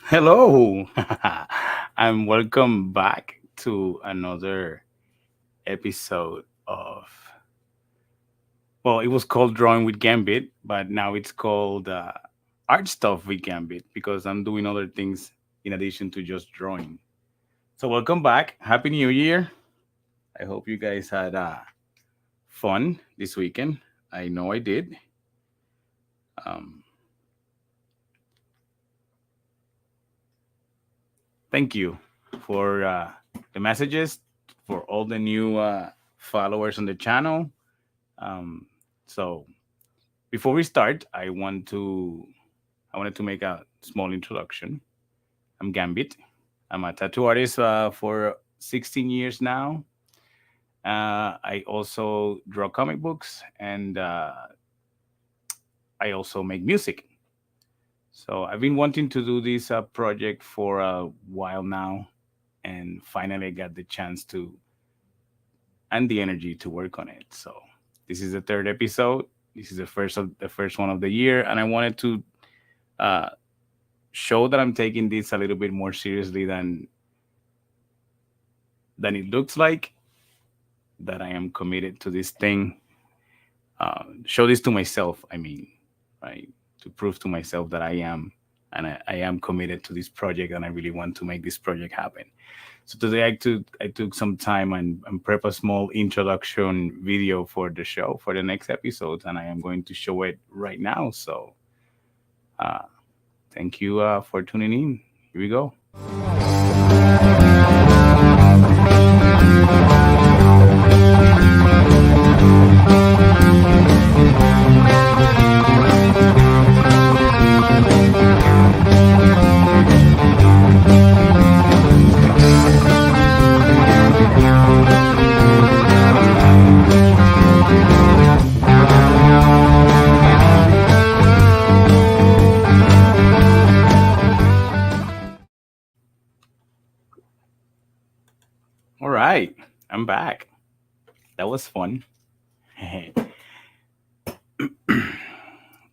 Hello, and welcome back to another episode of. Well, it was called Drawing with Gambit, but now it's called Art Stuff with Gambit because I'm doing other things in addition to just drawing. So, welcome back. Happy New Year. I hope you guys had fun this weekend. I know I did. Um, Thank you for the messages, for all the new followers on the channel. Um, so before we start, I wanted to make a small introduction. I'm Gambit. I'm a tattoo artist for 16 years now. I also draw comic books and I also make music. So I've been wanting to do this project for a while now, and finally got the chance to and the energy to work on it. So this is the third episode. This is the first one of the year, and I wanted to uh, show that I'm taking this a little bit more seriously than it looks like. That I am committed to this thing. Show this to myself. I mean, right? To prove to myself that I am and I am committed to this project, and I really want to make this project happen. So today I took some time and prep a small introduction video for the show for the next episode, and I am going to show it right now. So uh, thank you for tuning in. Here we go. All right, I'm back. That was fun.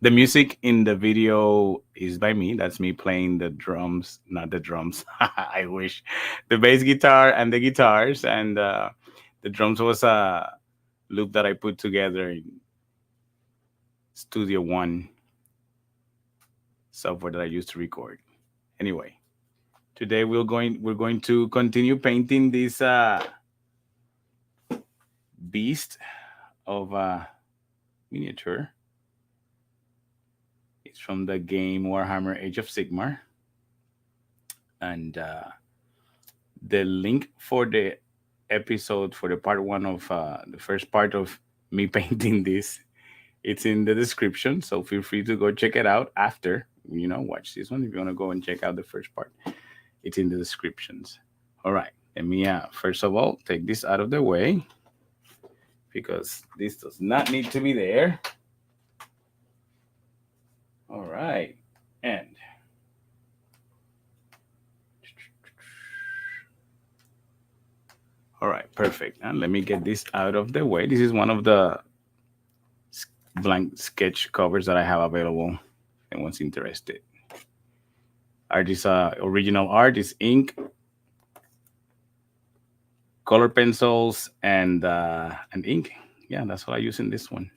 The music in the video is by me. That's me playing the drums, not the drums. I wish. The bass guitar and the guitars, and the drums was a loop that I put together in Studio One software that I used to record. Anyway, today we're going to continue painting this beast of miniature. It's from the game Warhammer Age of Sigmar, and the link for the episode for the part one of the first part of me painting this, it's in the description. So feel free to go check it out after watch this one. If you want to go and check out the first part, it's in the descriptions. All right, let me first of all take this out of the way because this does not need to be there. All right, and all right, perfect. And let me get this out of the way. This is one of the blank sketch covers that I have available. If anyone's interested. Art is original art is ink, color pencils, and ink. Yeah, that's what I use in this one.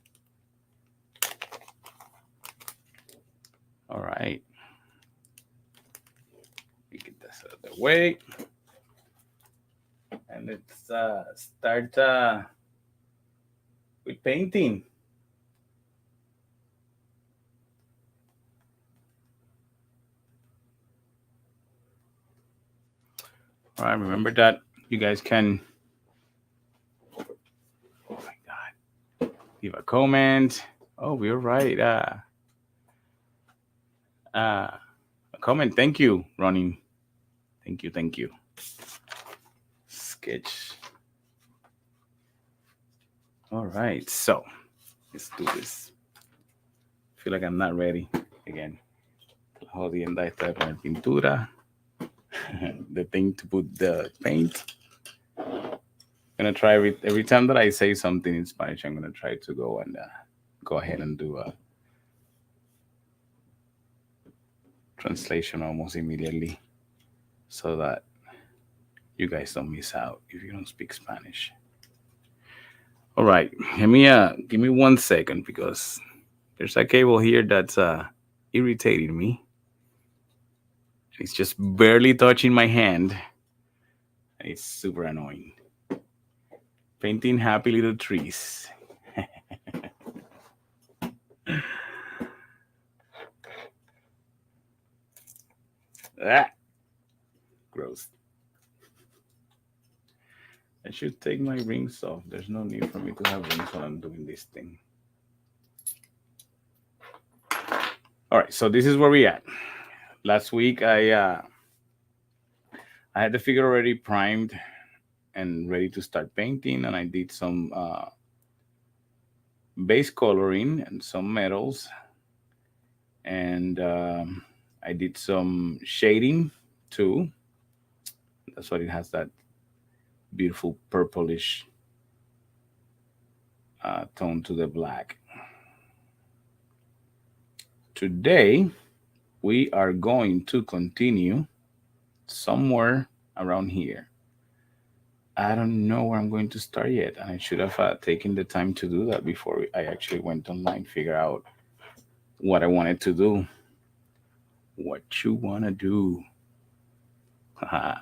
All right, let me get this out of the way, and let's start with painting. All right, remember that you guys can. Oh my God, leave a comment. Oh, we're right. A comment. Thank you, Ronnie. Thank you. Thank you. Sketch. All right, so let's do this. Feel like I'm not ready again. La jodienda esta de poner pintura. The thing to put the paint. I'm gonna try every time that I say something in Spanish. I'm gonna try to go and go ahead and do translation almost immediately so that you guys don't miss out if you don't speak Spanish. All right, give me 1 second because there's a cable here that's irritating me. It's just barely touching my hand. It's super annoying. Painting happy little trees. Ah, gross. I should take my rings off. There's no need for me to have rings while I'm doing this thing. All right, so this is where we at. Last week I had the figure already primed and ready to start painting, and I did some base coloring and some metals, and I did some shading too. That's why it has that beautiful purplish tone to the black. Today we are going to continue somewhere around here. I don't know where I'm going to start yet, and I should have taken the time to do that before I actually went online, figure out what I wanted to do. What you wanna do? Haha.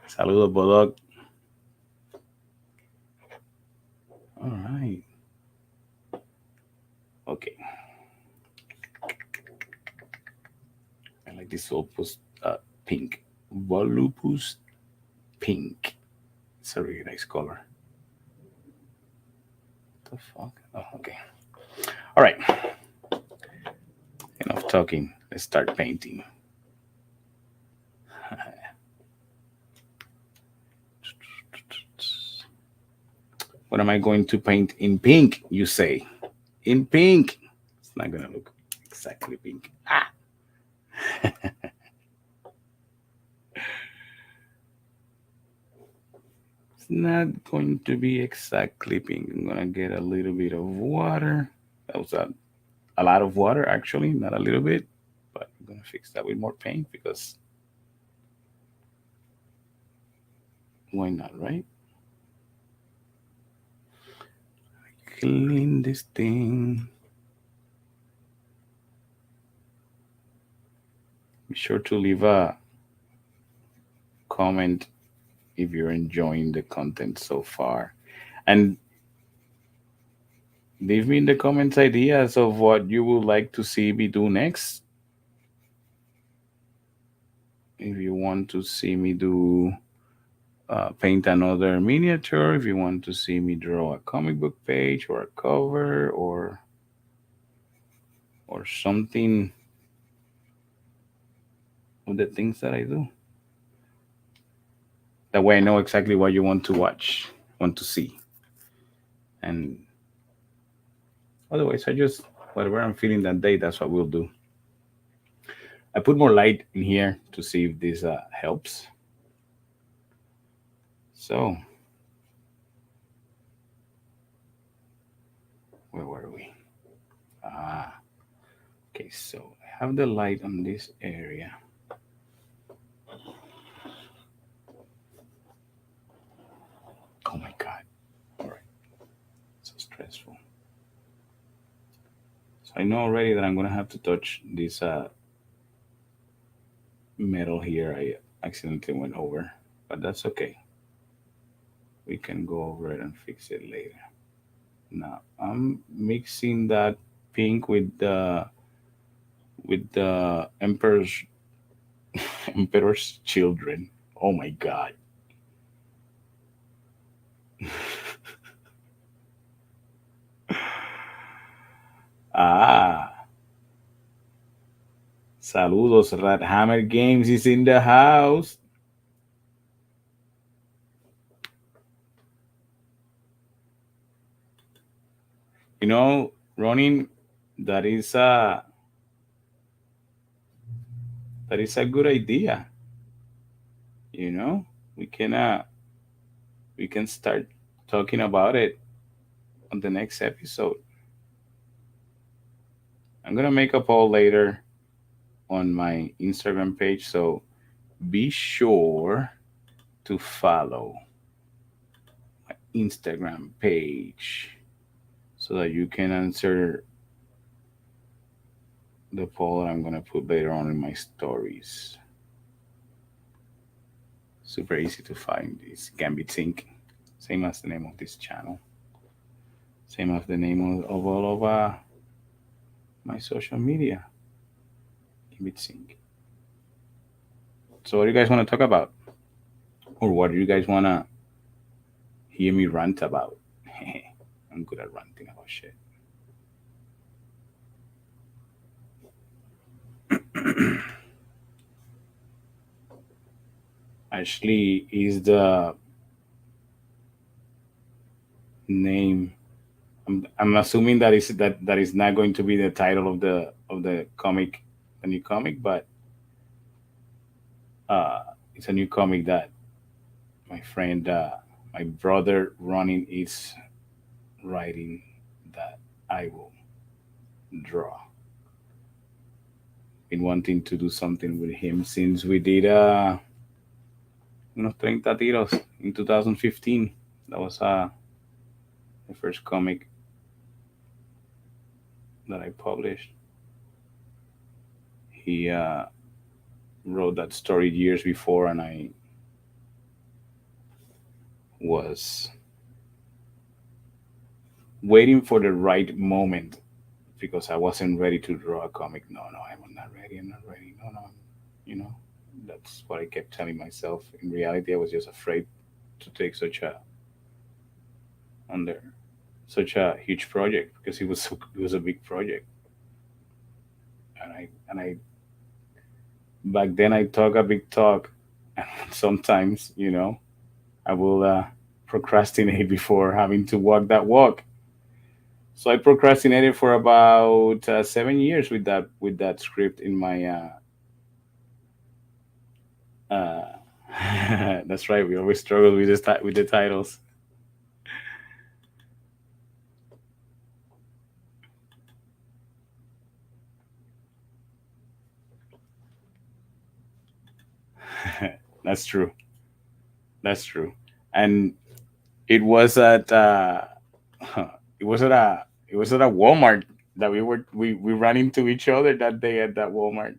Saludos, Bodog. All right. Okay. I like this opus pink. Volupus pink. It's a really nice color. What the fuck? Oh, okay. All right. Enough talking. Let's start painting. What am I going to paint in pink, you say? In pink. It's not going to look exactly pink. Ah! It's not going to be exactly pink. I'm going to get a little bit of water. That was a lot of water, actually, not a little bit. But I'm going to fix that with more paint because why not, right? Clean this thing. Be sure to leave a comment if you're enjoying the content so far. And leave me in the comments ideas of what you would like to see me do next. If you want to see me do paint another miniature, if you want to see me draw a comic book page or a cover or something of the things that I do. That way I know exactly what you want to watch, want to see. And otherwise I just whatever I'm feeling that day, that's what we'll do. I put more light in here to see if this helps. So, where were we? Ah, okay, so I have the light on this area. Oh my God. All right. So stressful. So I know already that I'm going to have to touch this metal here. I accidentally went over, but that's okay. We can go over it and fix it later. Now I'm mixing that pink with the emperor's children. Oh my God. Ah, saludos. Rat Hammer Games is in the house. You know, Ronin, that is a that is a good idea. You know, we can uh we can start talking about it on the next episode. I'm gonna make a poll later on my Instagram page. So be sure to follow my Instagram page so that you can answer the poll that I'm gonna put later on in my stories. Super easy to find. It's Gambit Sync, same as the name of this channel, same as the name of all of my social media. Gambit Sync. So, what do you guys want to talk about, or what do you guys want to hear me rant about? I'm good at ranting about shit. Ashley is the name. I'm assuming that is not going to be the title of the comic, the new comic, but uh, it's a new comic that my friend, my brother running is writing that I will draw. Been wanting to do something with him since we did unos 30 tiros in 2015. That was the first comic that I published. He wrote that story years before, and I was waiting for the right moment because I wasn't ready to draw a comic. No, no, I'm not ready. I'm not ready. No, no, you know, that's what I kept telling myself. In reality, I was just afraid to take under such a huge project because it was a big project, and I back then I talk a big talk, and sometimes I will procrastinate before having to walk that walk. So I procrastinated for about 7 years with that script in my. That's right. We always struggle with with the titles. That's true. That's true. And it was at it was at a it was at a Walmart that we ran into each other that day at that Walmart,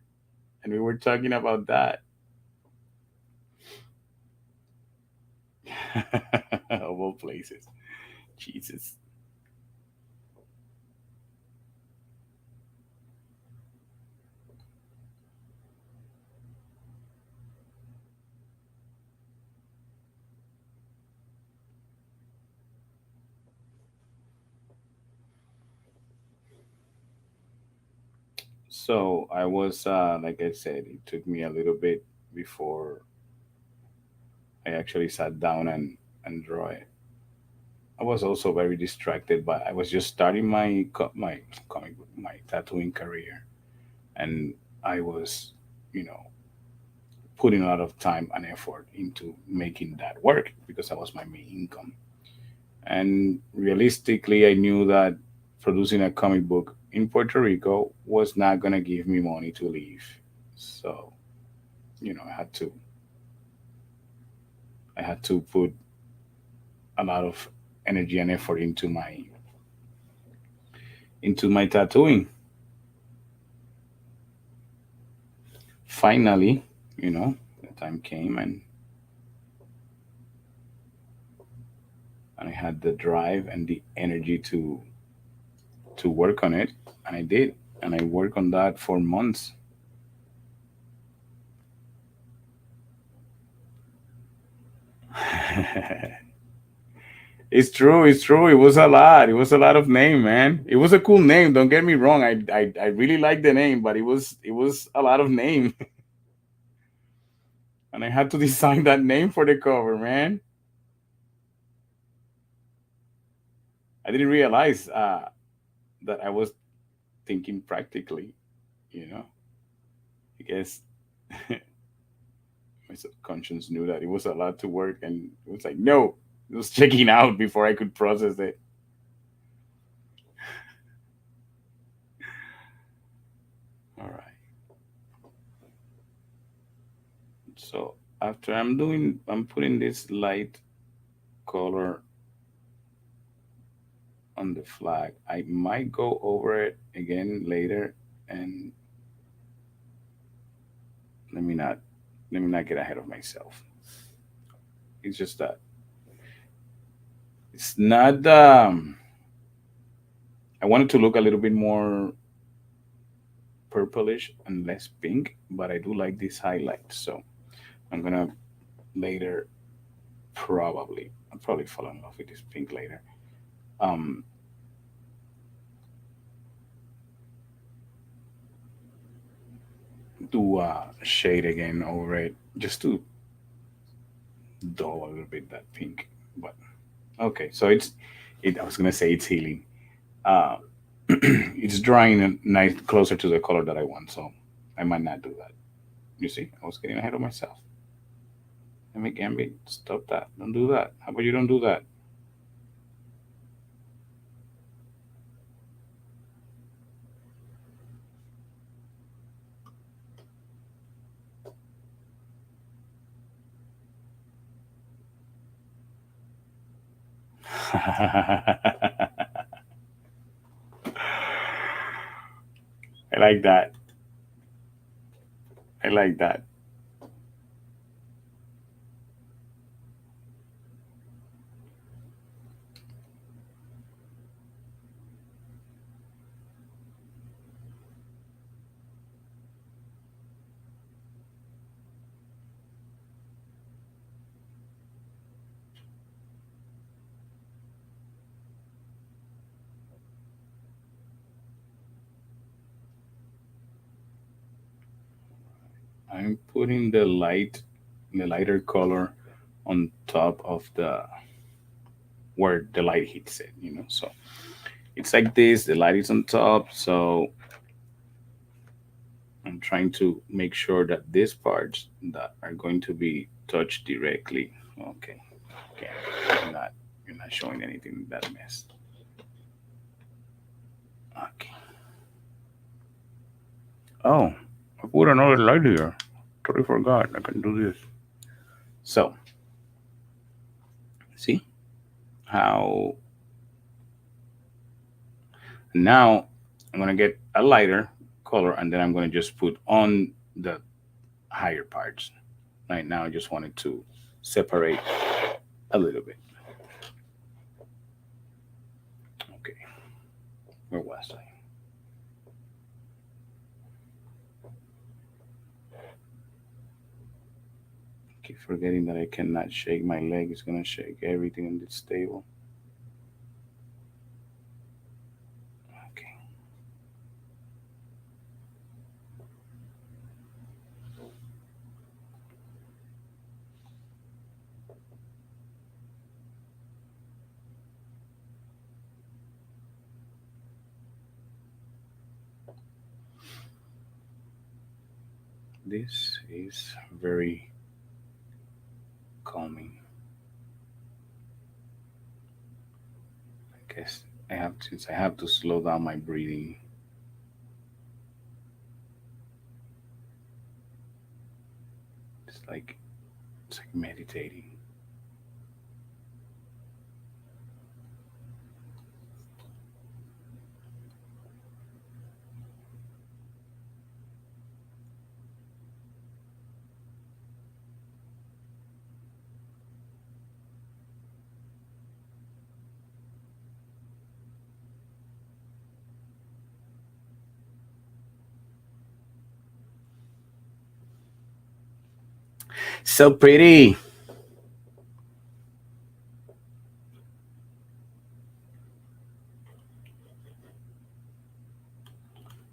and we were talking about that. Of all places, Jesus. So I was like I said, it took me a little bit before I actually sat down and draw it. I was also very distracted, but I was just starting my comic book, my tattooing career, and I was, you know, putting a lot of time and effort into making that work because that was my main income. And realistically, I knew that producing a comic book in Puerto Rico was not gonna give me money to live. So, I had to put a lot of energy and effort into my tattooing. Finally, the time came, and I had the drive and the energy to work on it, and I did, and I worked on that for months. It's true. It's true. It was a lot. It was a lot of name, man. It was a cool name. Don't get me wrong. I really like the name, but it was a lot of name, and I had to design that name for the cover, man. I didn't realize that I was thinking practically. You know, I guess my subconscious knew that it was a lot to work, and it was like, no, it was checking out before I could process it. All right. So after I'm putting this light color on the flag. I might go over it again later, and let me not let me not get ahead of myself. It's just that it's not. I want it to look a little bit more purplish and less pink, but I do like this highlight, so I'm gonna later I'll probably fall in love with this pink later. Um, do shade again over it just to dull a little bit that pink. But okay, so I was gonna say it's healing. Uh, it's drawing a nice closer to the color that I want, so I might not do that. You see, I was getting ahead of myself. Let me Gambit, stop that. Don't do that. How about you don't do that? I like that. I like that. I'm putting the lighter color on top of the where the light hits it. So it's like this. The light is on top, so I'm trying to make sure that these parts that are going to be touched directly. Okay, okay. You're not showing anything that mess. Okay. Oh, I put another light here. Totally forgot. I can do this. So, see how now I'm gonna get a lighter color, and then I'm gonna just put on the higher parts. Right now, I just wanted to separate a little bit. Okay, where was I? Keep forgetting that I cannot shake my leg. It's gonna shake everything in this table. Okay. This is very calming. I guess since I have to slow down my breathing. It's like it's like meditating. So pretty.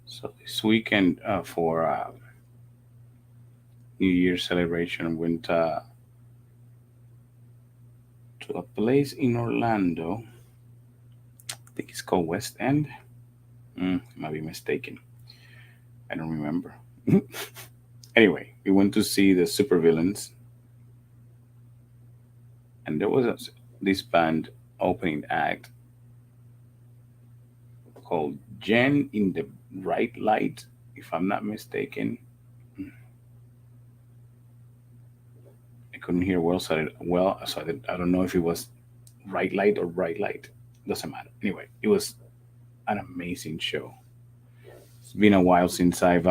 So this weekend for New Year's celebration went to a place in Orlando. I think it's called West End. Might be mistaken. I don't remember. Anyway, we went to see the supervillains, and there was this band opening act called Jen in the Right Light, if I'm not mistaken. I couldn't hear well, so I don't know if it was right light or bright light. Doesn't matter. Anyway, it was an amazing show. It's been a while since I've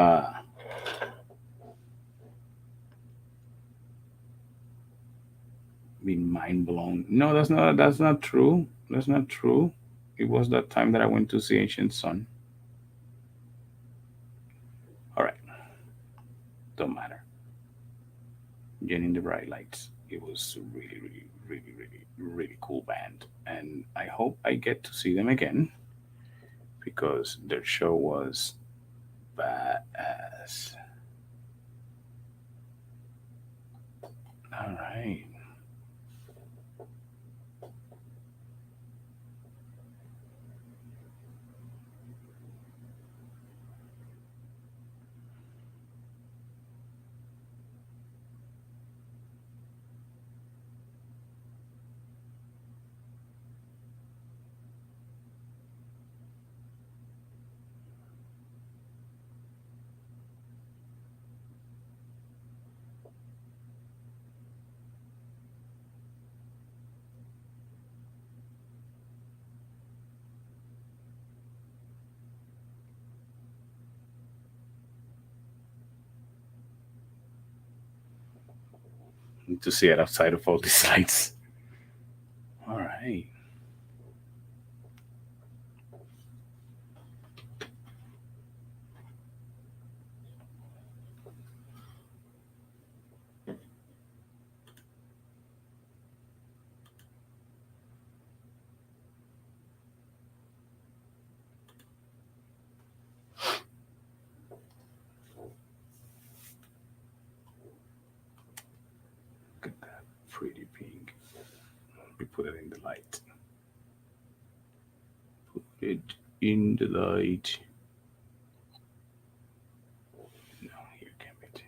been mind blown. No, that's not true. That's not true. It was that time that I went to see Ancient Sun. All right, don't matter. Getting the bright lights. It was really, really, really, really, really cool band, and I hope I get to see them again because their show was badass. All right, to see it outside of all these lights. All right, look at that pretty pink. We put it in the light. Put it in the light. No, here, Gambit.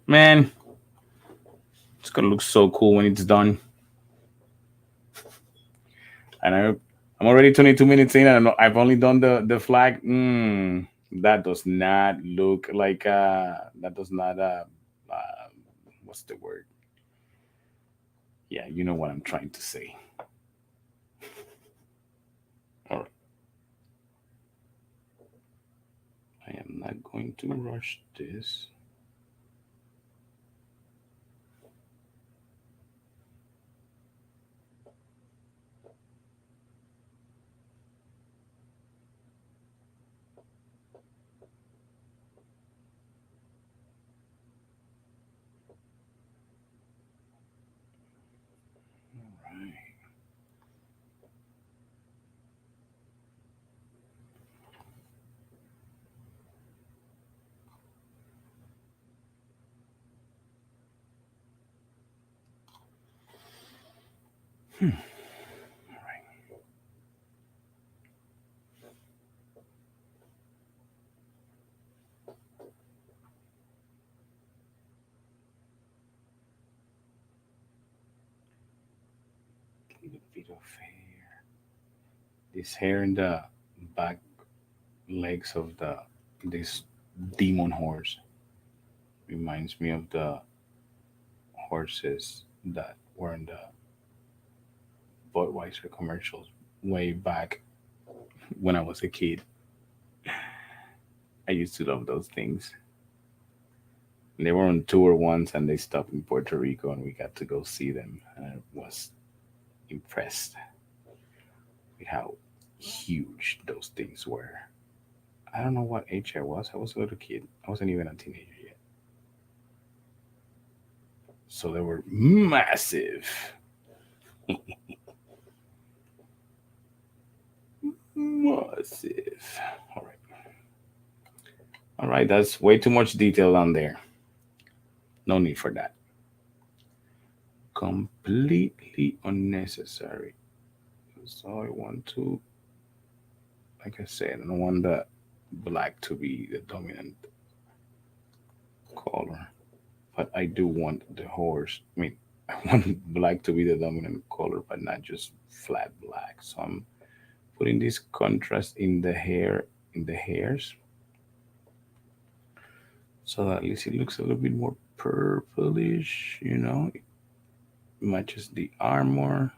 Man, it's gonna look so cool when it's done. And I'm already 22 minutes in, and I've only done the flag. That does not look like that does not uh what's the word? Yeah, you know what I'm trying to say. All right, I am not going to rush this. All right. Hmm. All right. Little bit of hair. This hair in the back legs of the this demon horse reminds me of the horses that were in the Budweiser commercials way back when I was a kid. I used to love those things. They were on tour once and they stopped in Puerto Rico and we got to go see them. And I was impressed with how huge those things were. I don't know what age I was. I was a little kid. I wasn't even a teenager yet. So they were massive. Massive. All right. All right. That's way too much detail on there. No need for that. Completely unnecessary. So I want to, like I said, I don't want the black to be the dominant color, but I do want the horse. I mean, I want black to be the dominant color, but not just flat black. So I'm putting this contrast in the hair, in the hairs. So at least it looks a little bit more purplish, you know, it matches the armor.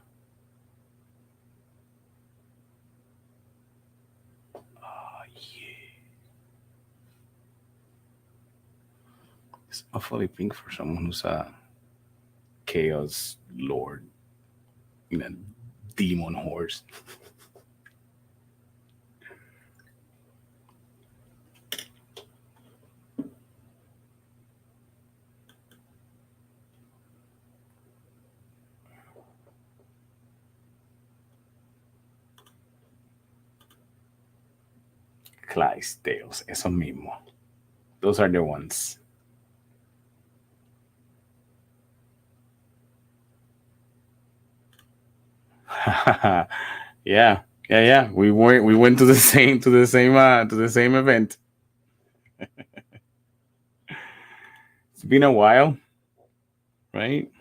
Oh, yeah. It's awfully pink for someone who's a chaos lord in a demon horse. Clydesdales, eso mismo. Those are the ones. Yeah, yeah. We went to the same event. It's been a while, right?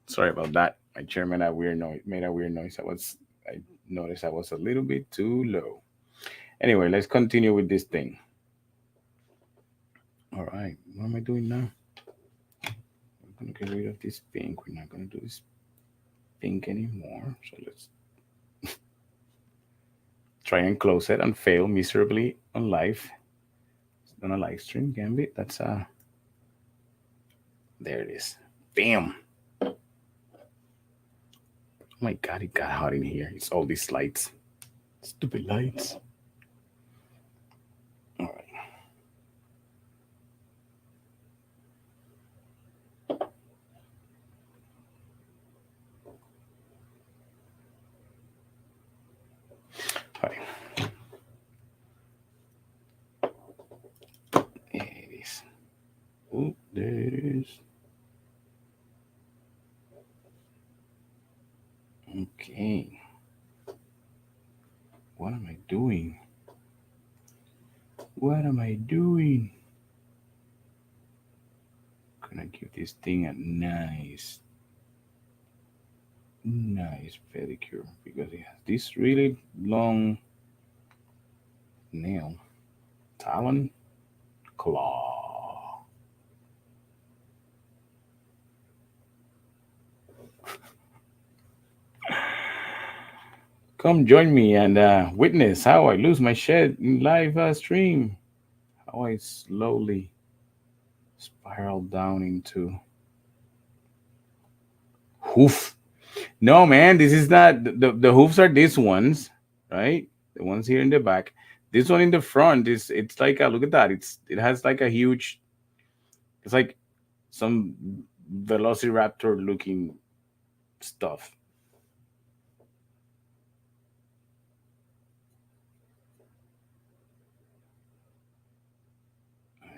Sorry about that. My chair made a weird noise. I noticed I was a little bit too low. Anyway, let's continue with this thing. All right, what am I doing now? I'm gonna get rid of this pink. We're not gonna do this pink anymore. So let's try and close it and fail miserably on live. On a live stream, Gambit. There it is. Bam. Oh my god, it got hot in here. It's all these lights. Stupid lights. All right. All right. There it is. Oh, there it is. Okay. What am I doing? What am I doing? Gonna give this thing a nice pedicure because it has this really long nail. Talon claw. Come join me and witness how I lose my shed in live stream. How I slowly spiral down into hoof. No, man, this is not the hoofs are these ones, right? The ones here in the back. This one in the front is it's like a look at that. It has like a huge. It's like some velociraptor looking stuff.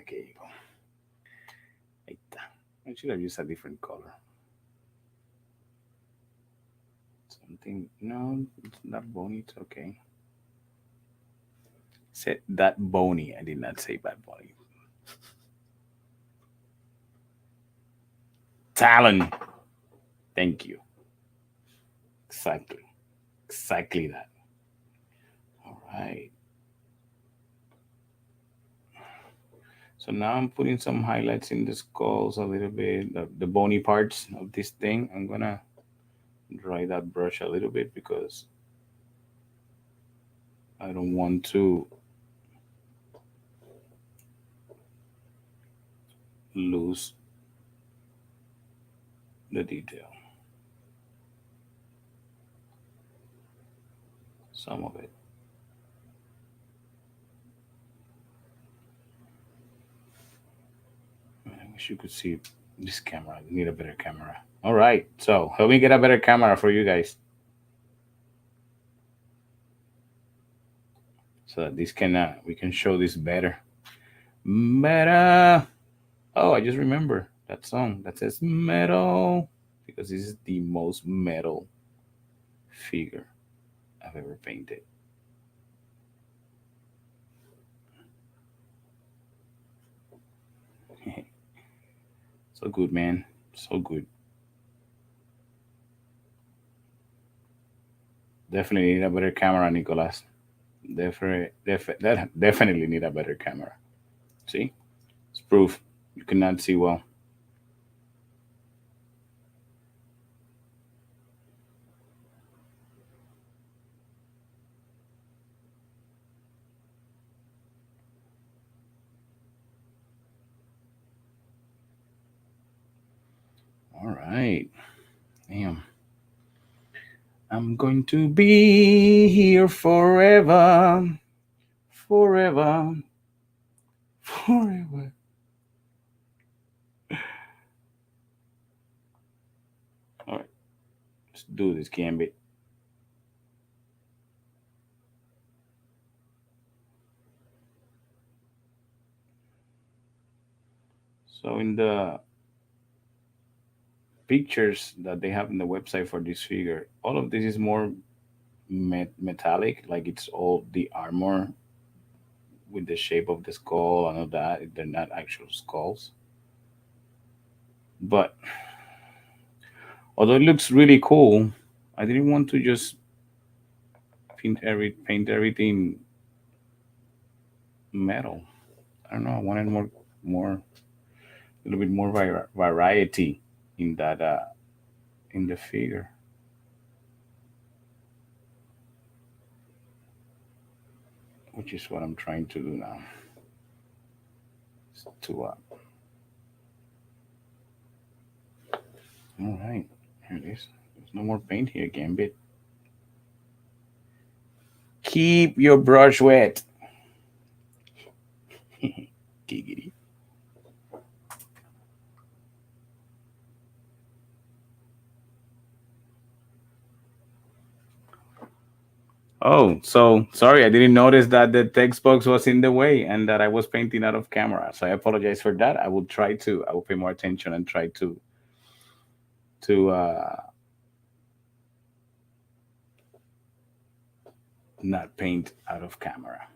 Okay, you go. Ahí está. I should have used a different color. Something. No, it's not bony. It's okay. Said that bony. I did not say bad bony. Talon. Thank you. Exactly. Exactly that. All right. So now I'm putting some highlights in the skulls a little bit, the bony parts of this thing. I'm gonna dry that brush a little bit because I don't want to lose the detail. Some of it. I wish you could see this camera. I need a better camera. All right. So help me get a better camera for you guys so that this can we can show this better. Meta. Oh, I just remember that song that says metal because this is the most metal figure I've ever painted. So good, man. So good. Definitely need a better camera, Nicolas. That definitely need a better camera. See, it's proof you cannot see well. All right, damn. I'm going to be here forever, forever, forever. All right, let's do this, Gambit. So in the pictures that they have in the website for this figure, all of this is more metallic, like it's all the armor with the shape of the skull and all that. They're not actual skulls. But although it looks really cool, I didn't want to just paint everything metal. I don't know. I wanted more, a little bit more variety in that in the figure, which is what I'm trying to do now. To all right, here it is. There's no more paint here, Gambit. Keep your brush wet. Giggity. Oh, so sorry, I didn't notice that the text box was in the way and that I was painting out of camera. So I apologize for that. I will pay more attention and try to not paint out of camera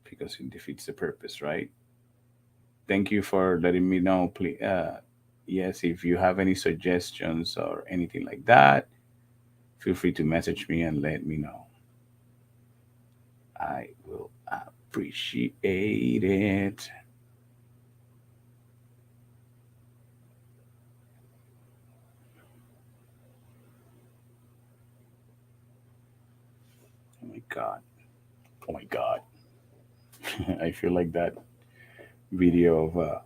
because it defeats the purpose, right? Thank you for letting me know. Please, yes, if you have any suggestions or anything like that, feel free to message me and let me know. I will appreciate it. Oh my god. Oh my god. I feel like that video of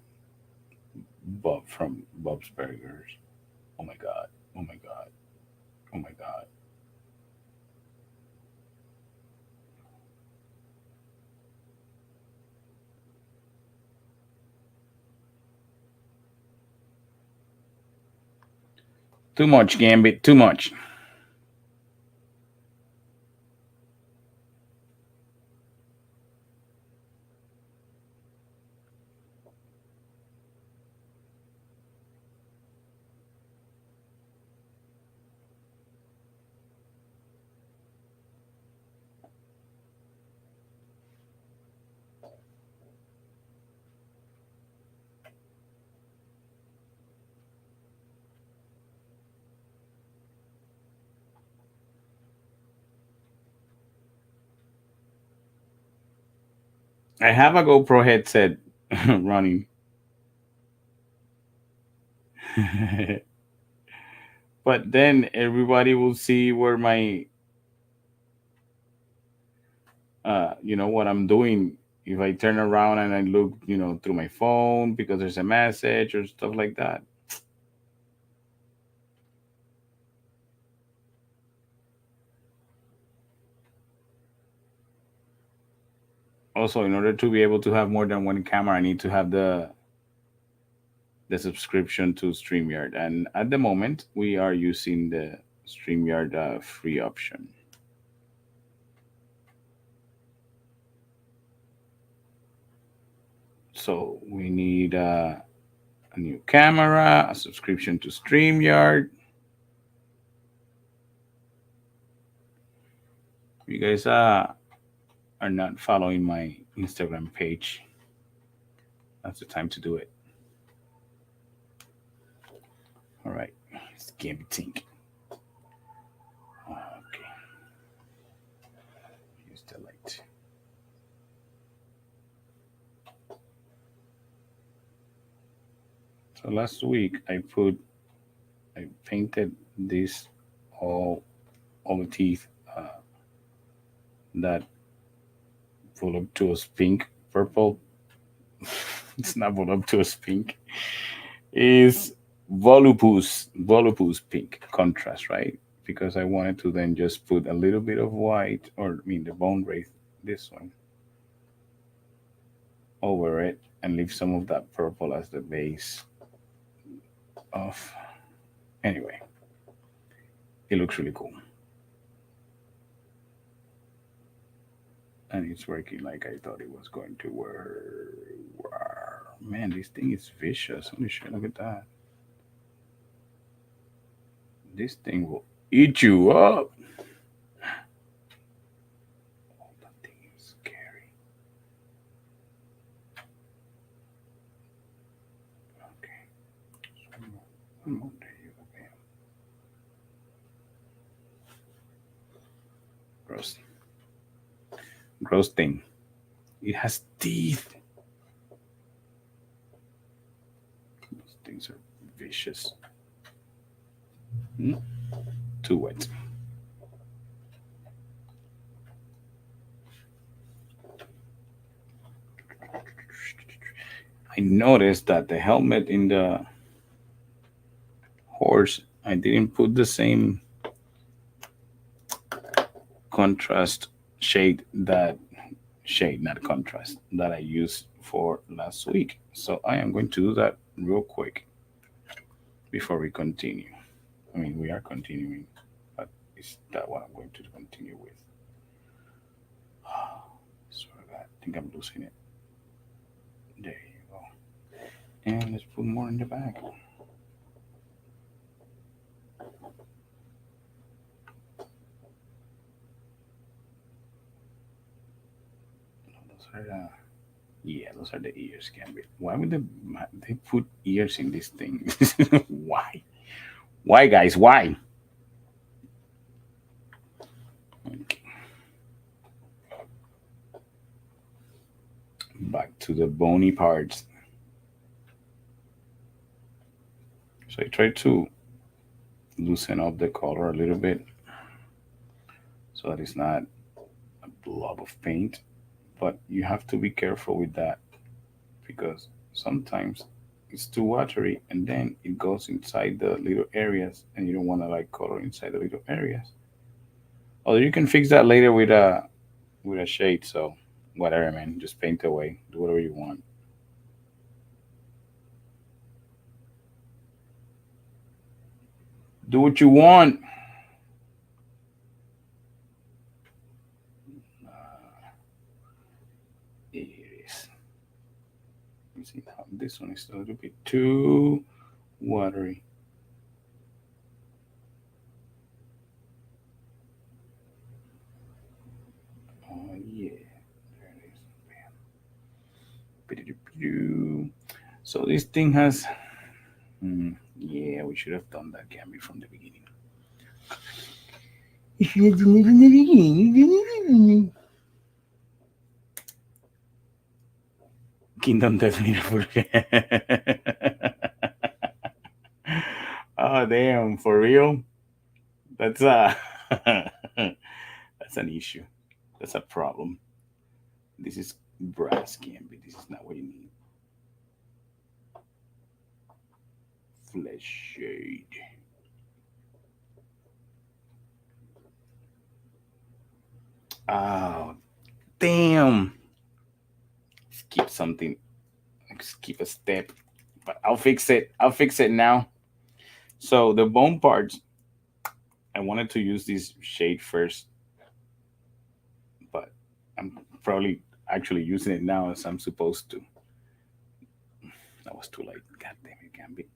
Bob from Bob's Burgers. Oh my god. Oh my god. Oh my god. Too much, Gambit. Too much. I have a GoPro headset running, but then everybody will see where my, what I'm doing. If I turn around and I look, through my phone because there's a message or stuff like that. Also, in order to be able to have more than one camera, I need to have the subscription to StreamYard. And at the moment, we are using the StreamYard free option. So we need a new camera, a subscription to StreamYard. You guys are not following my Instagram page, that's the time to do it. All right, it's Gambit Tink. Okay. So last week I painted this all all the teeth that voluptuous pink purple. It's not voluptuous pink. Is volupus pink contrast, right? Because I wanted to then just put a little bit of white, or I mean the bone wraith, this one, over it, and leave some of that purple as the base of. Anyway, it looks really cool, and it's working like I thought it was going to work. Man, this thing is vicious. Holy shit! Look at that. This thing will eat you up. Oh, that thing is scary. Okay. One more day. Okay. Gross. Gross thing. It has teeth. Those things are vicious. Hmm? Too wet. I noticed that the helmet in the horse, I didn't put the same contrast shade, not contrast, that I used for last week. So I am going to do that real quick before we continue. I mean, we are continuing, but is that what I'm going to continue with? Sort of that. I think I'm losing it. There you go. And let's put more in the back. Those are yeah, those are the ears, Gambit. Why would they put ears in this thing? Why? Why, guys? Why? Okay, back to the bony parts. So I try to loosen up the color a little bit so that it's not a blob of paint. But you have to be careful with that because sometimes it's too watery and then it goes inside the little areas and you don't want to like color inside the little areas. Although you can fix that later with a shade. So whatever, man, just paint away. Do whatever you want. Do what you want. It is. Let me see now. This one is a little bit too watery. Oh yeah, there it is. Bam. So this thing has. Yeah, we should have done that Gambit from the beginning. We should have done it from the beginning. Kingdom Death Meter. Oh damn, for real? That's that's an issue. That's a problem. This is brass Gambit. This is not what you need. Flesh shade. Oh damn. Skip something. Skip a step. But I'll fix it. I'll fix it now. So the bone parts, I wanted to use this shade first, but I'm probably actually using it now as I'm supposed to. That was too late. God damn it, Gambit.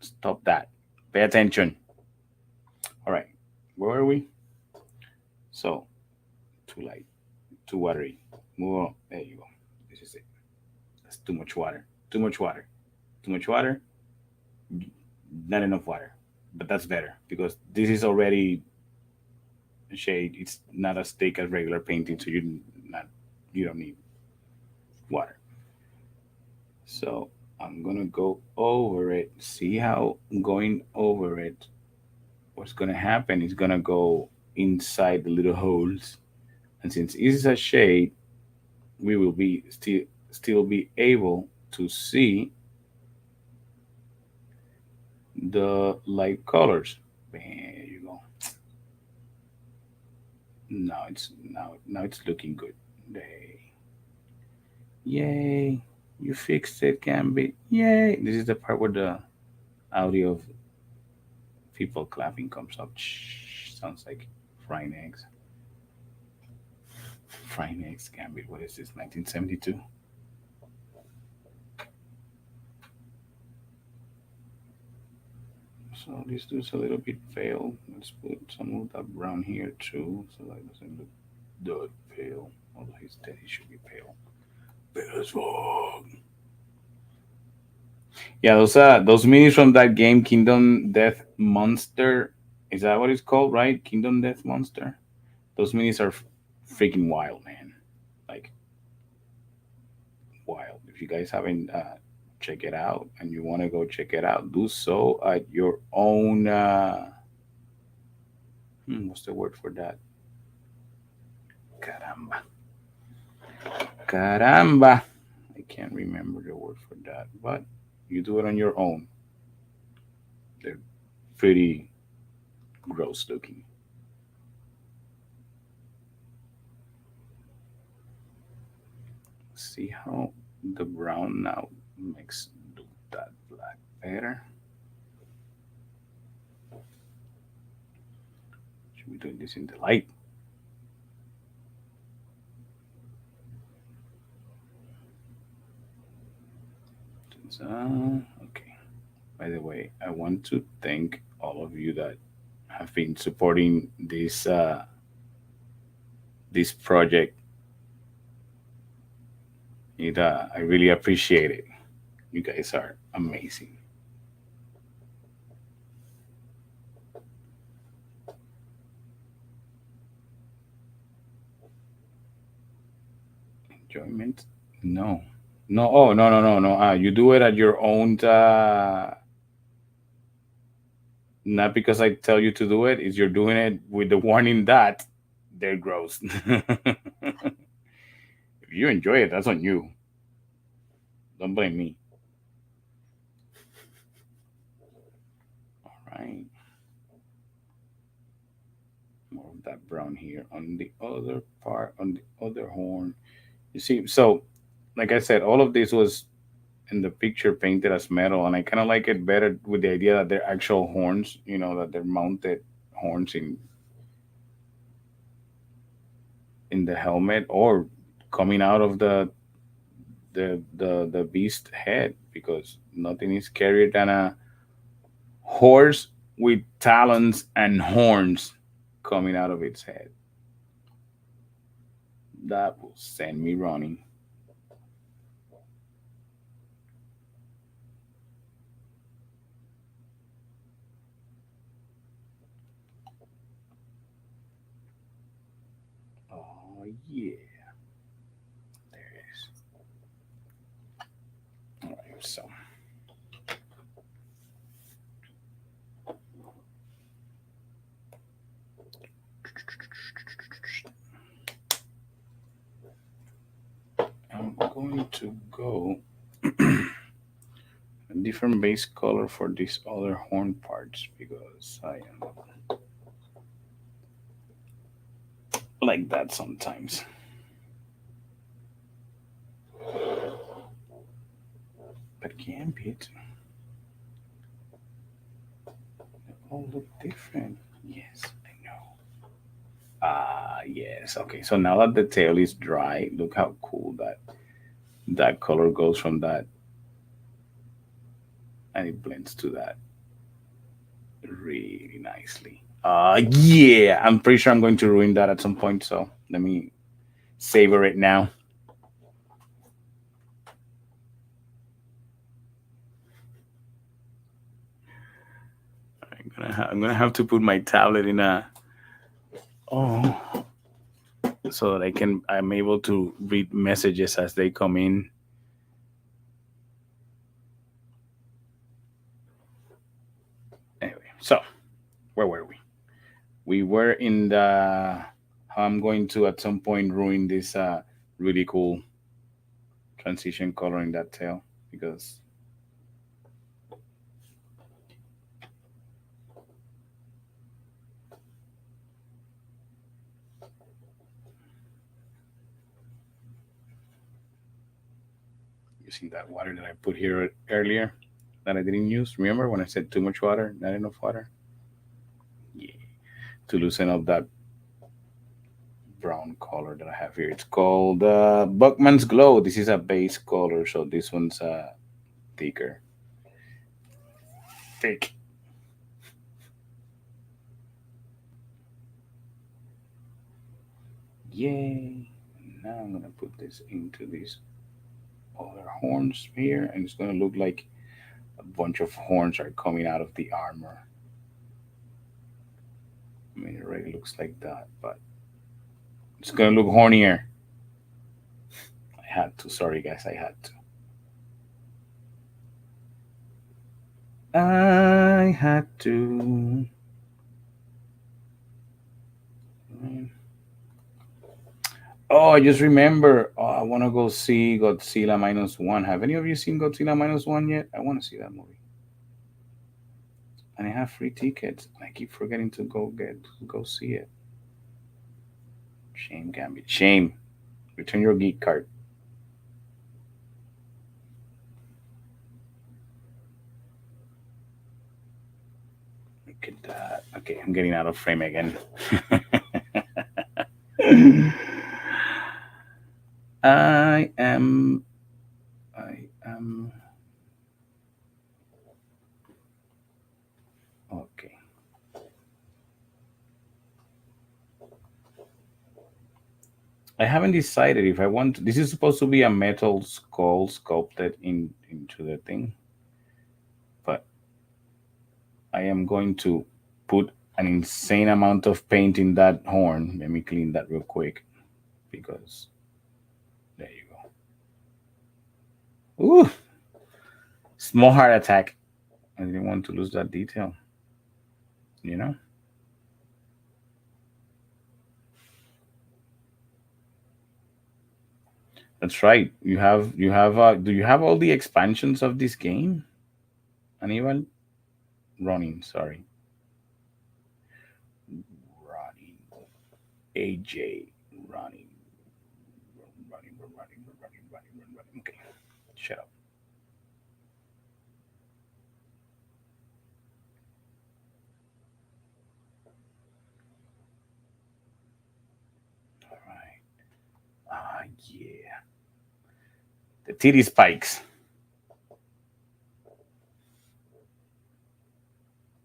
Stop that. Pay attention. All right. Where are we? So, too light. Too watery. Move on. There you go. This is it. That's too much water. Too much water. Too much water. Not enough water. But that's better because this is already a shade. It's not as thick as regular painting, so not you don't need water. So I'm gonna go over it. See how going over it, what's gonna happen is gonna go inside the little holes. And since it is a shade, we will be still be able to see the light colors. There you go. Now it's looking good. They, yay! You fixed it, Gambit. Yay! This is the part where the audio of people clapping comes up. Shh, sounds like frying eggs. Frying eggs, Gambit. What is this? 1972. So this dude's a little bit pale. Let's put some of that brown here too, so that it doesn't look dirt pale. Although his daddy should be pale. Pale as fuck. Yeah, those minis from that game, Kingdom Death Monster. Is that what it's called, right? Kingdom Death Monster. Those minis are freaking wild, man. Like wild. If you guys haven't check it out and you want to go check it out, do so at your own. What's the word for that? Caramba. Caramba. I can't remember the word for that, but you do it on your own. They're pretty gross looking. See how the brown now makes that black better. Should be doing this in the light. Okay. By the way, I want to thank all of you that have been supporting this project. I really appreciate it. You guys are amazing. Enjoyment? No, no. Oh, no, no, no, no. You do it at your own. Not because I tell you to do it. Is you're doing it with the warning that they're gross. If you enjoy it, that's on you. Don't blame me. All right. More of that brown here on the other part, on the other horn. You see, so like I said, all of this was in the picture painted as metal, and I kind of like it better with the idea that they're actual horns. That they're mounted horns in the helmet or coming out of the beast head, because nothing is scarier than a horse with talons and horns coming out of its head. That will send me running. Oh yeah, there it is. All right, so I'm going to go a different base color for these other horn parts because I am like that sometimes. But Gambit, they all look different. Yes, I know. Yes. Okay, so now that the tail is dry, look how cool that color goes from that, and it blends to that really nicely. Yeah, I'm pretty sure I'm going to ruin that at some point, so let me savor it now. I'm gonna have to put my tablet in a, oh, so that I'm able to read messages as they come in. So, where were we? We were in the how I'm going to at some point ruin this really cool transition color in that tail because using that water that I put here earlier that I didn't use. Remember when I said too much water, not enough water? Yeah, to loosen up that brown color that I have here. It's called Buckman's Glow. This is a base color, so this one's thicker. Thick. Yay. Now I'm gonna put this into these other horns here, and it's gonna look like a bunch of horns are coming out of the armor. I mean, it already looks like that, but it's gonna look hornier. I had to. Sorry, guys, I had to. I had to. Oh, I just remember. Oh, I want to go see Godzilla minus one. Have any of you seen Godzilla minus one yet? I want to see that movie. And I have free tickets. I keep forgetting to go see it. Shame, Gambit. Shame. Return your geek card. Look at that. Okay, I'm getting out of frame again. I am. I am. Okay. I haven't decided if I want. This is supposed to be a metal skull sculpted into the thing, but I am going to put an insane amount of paint in that horn. Let me clean that real quick because there you go. Ooh, small heart attack. I didn't want to lose that detail. You know, that's right. You have. Do you have all the expansions of this game? Anyone? Running. Sorry, running. AJ running. Running. Okay, shut up. All right. Ah, yeah. The titty spikes.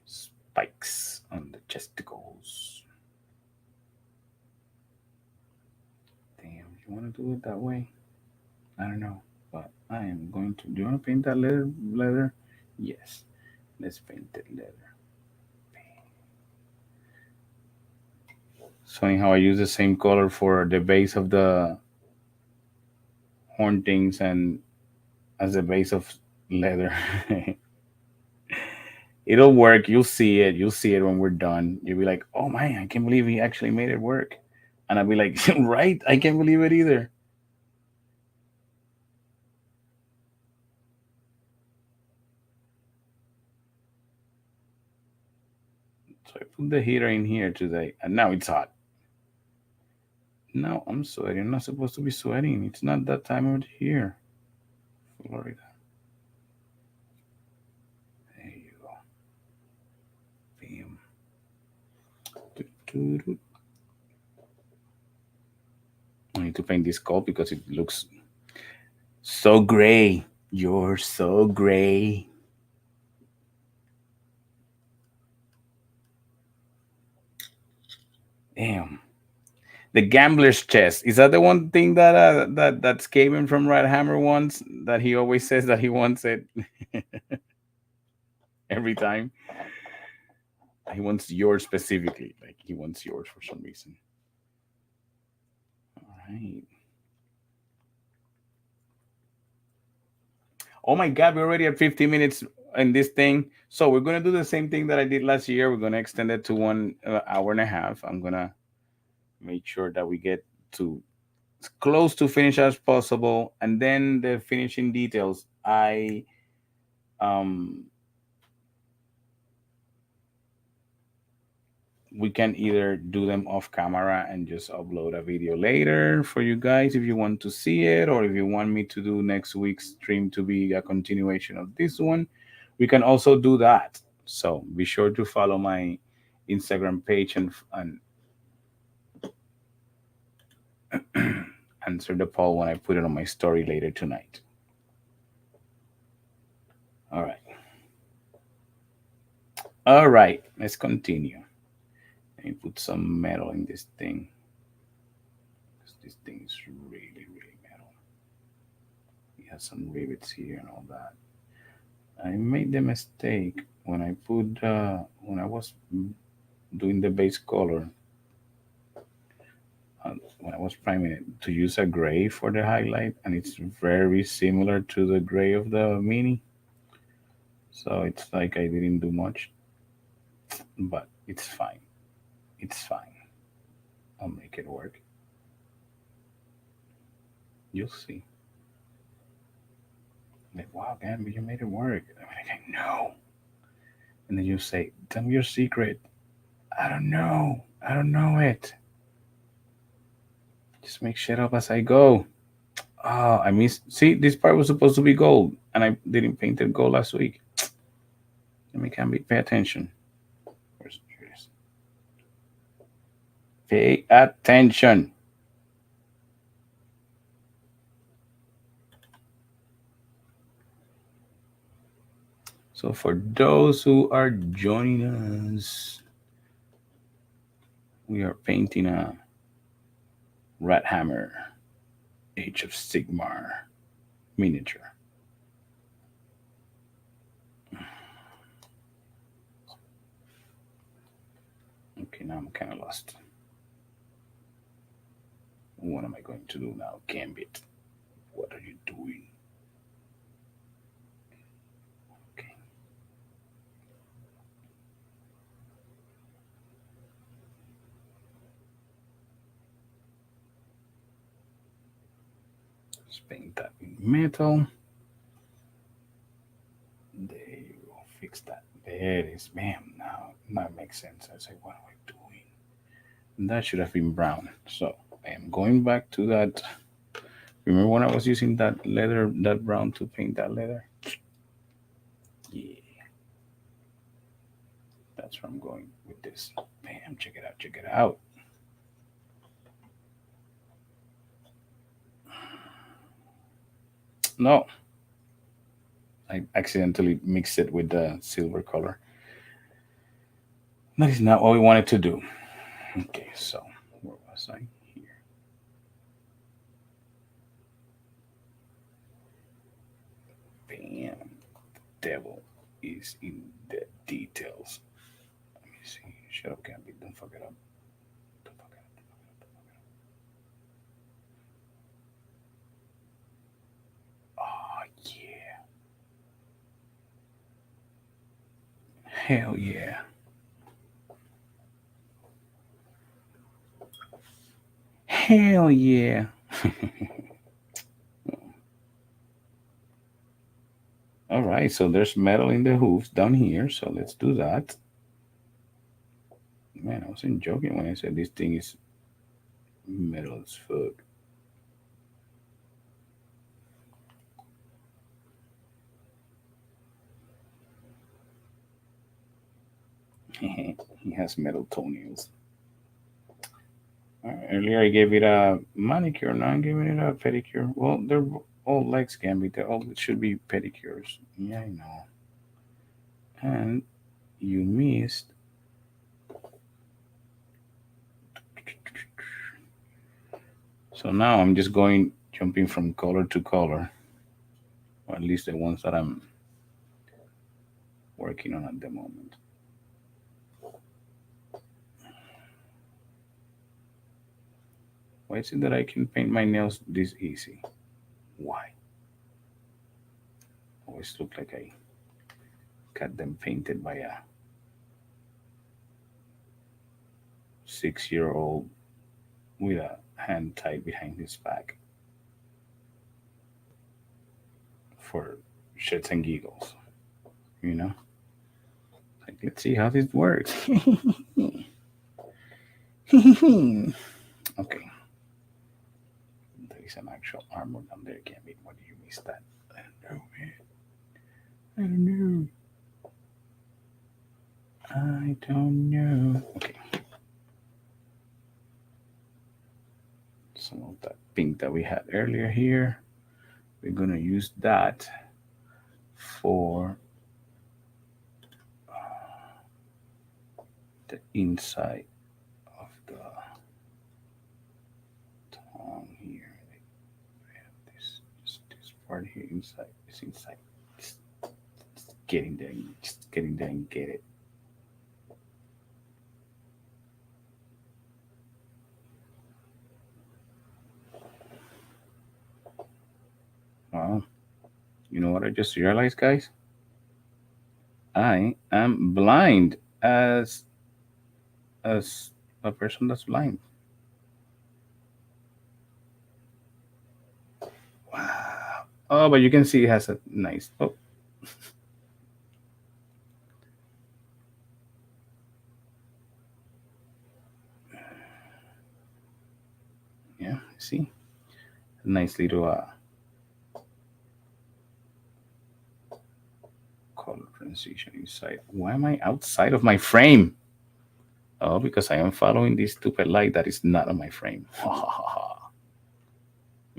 Spikes on the chesticles. Damn, you want to do it that way? I don't know, but I am going to. Do you want to paint that leather? Yes. Let's paint it leather. It's funny how I use the same color for the base of the horn things and as the base of leather. It'll work. You'll see it. You'll see it when we're done. You'll be like, "Oh man, I can't believe he actually made it work." And I'll be like, "Right? I can't believe it either." So I put the heater in here today, and now it's hot. No, I'm sweating. I'm not supposed to be sweating. It's not that time of the year, Florida. There you go. Bam. Doo-doo-doo. I need to paint this skull because it looks so gray. You're so gray. Damn. The gambler's chest. Is that the one thing that's Skaven from Red Hammer wants? That he always says that he wants it every time. He wants yours specifically. Like he wants yours for some reason. All right. Oh my God, we're already at 50 minutes in this thing. So we're gonna do the same thing that I did last year. We're gonna extend it to 1 hour and a half. I'm gonna make sure that we get to as close to finish as possible, and then the finishing details. I um we can either do them off camera and just upload a video later for you guys if you want to see it, or if you want me to do next week's stream to be a continuation of this one, we can also do that. So be sure to follow my Instagram page and answer the poll when I put it on my story later tonight. All right. All right. Let's continue. Let me put some metal in this thing. This thing is really, really metal. It has some rivets here and all that. I made the mistake when when I was doing the base color, when I was priming it, to use a gray for the highlight, and it's very similar to the gray of the mini. So it's like I didn't do much, but it's fine. It's fine. I'll make it work. You'll see. Like, wow, Gambit, you made it work. I'm like, I know. And then you say, tell me your secret. I don't know. I don't know it. Just make shit up as I go. Oh, I missed. See, this part was supposed to be gold, and I didn't paint it gold last week. Let me can be pay attention. Where's here it is. Pay attention. So for those who are joining us, we are painting a Rat Hammer Age of Sigmar miniature. Okay, now I'm kind of lost. What am I going to do now? Gambit. What are you doing? Okay. Let's paint that in metal. There you go. Fix that. There it is. Bam. Now it makes sense. I say, what am I doing? That should have been brown. So I am going back to that. Remember when I was using that leather, that brown to paint that leather? Yeah, that's where I'm going with this. Bam, check it out, check it out. No, I accidentally mixed it with the silver color. That is not what we wanted to do. Okay, so where was I? Here. Bam. Devil is in the details. Let me see. Shut up, Gambit. Don't fuck it up. Don't fuck it up. Oh, yeah. Hell yeah. Hell yeah. All right, so there's metal in the hooves down here, so let's do that. Man, I wasn't joking when I said this thing is metal as fuck. He has metal toenails. Earlier I gave it a manicure, now I'm giving it a pedicure. Well, they're all legs can be, they all should be pedicures. Yeah, I know. And you missed. So now I'm just going jumping from color to color, or at least the ones that I'm working on at the moment. Why is it that I can paint my nails this easy? Why? Always look like I got them painted by a 6-year-old with a hand tied behind his back for shits and giggles. You know, like let's see how this works. Okay, there is an actual armor down there. Gambit, why do you miss that? I don't know, man. I don't know. I don't know. Okay, some of that pink that we had earlier here. We're gonna use that for the inside of the tongue here. Like, this part here inside. It's inside. Just getting there. Just getting there and get it. Wow. You know what I just realized, guys? I am blind as a person that's blind. Wow. Oh, but you can see it has a nice. Oh, yeah. See, nice little color transition inside. Why am I outside of my frame? Oh, because I am following this stupid light that is not on my frame. Let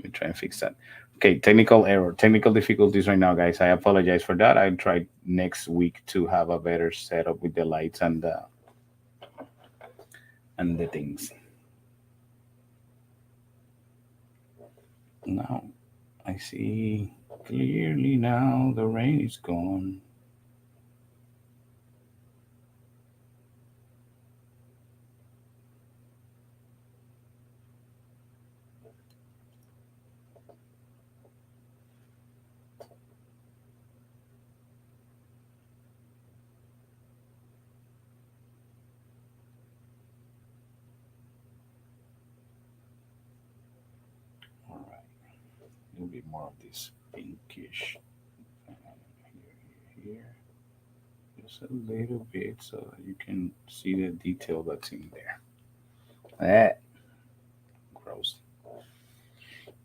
me try and fix that. Okay, technical error, technical difficulties right now, guys. I apologize for that. I'll try next week to have a better setup with the lights and the things. Now I see clearly now the rain is gone. All right, a little bit more of this pinkish here, just a little bit so that you can see the detail that's in there. Gross.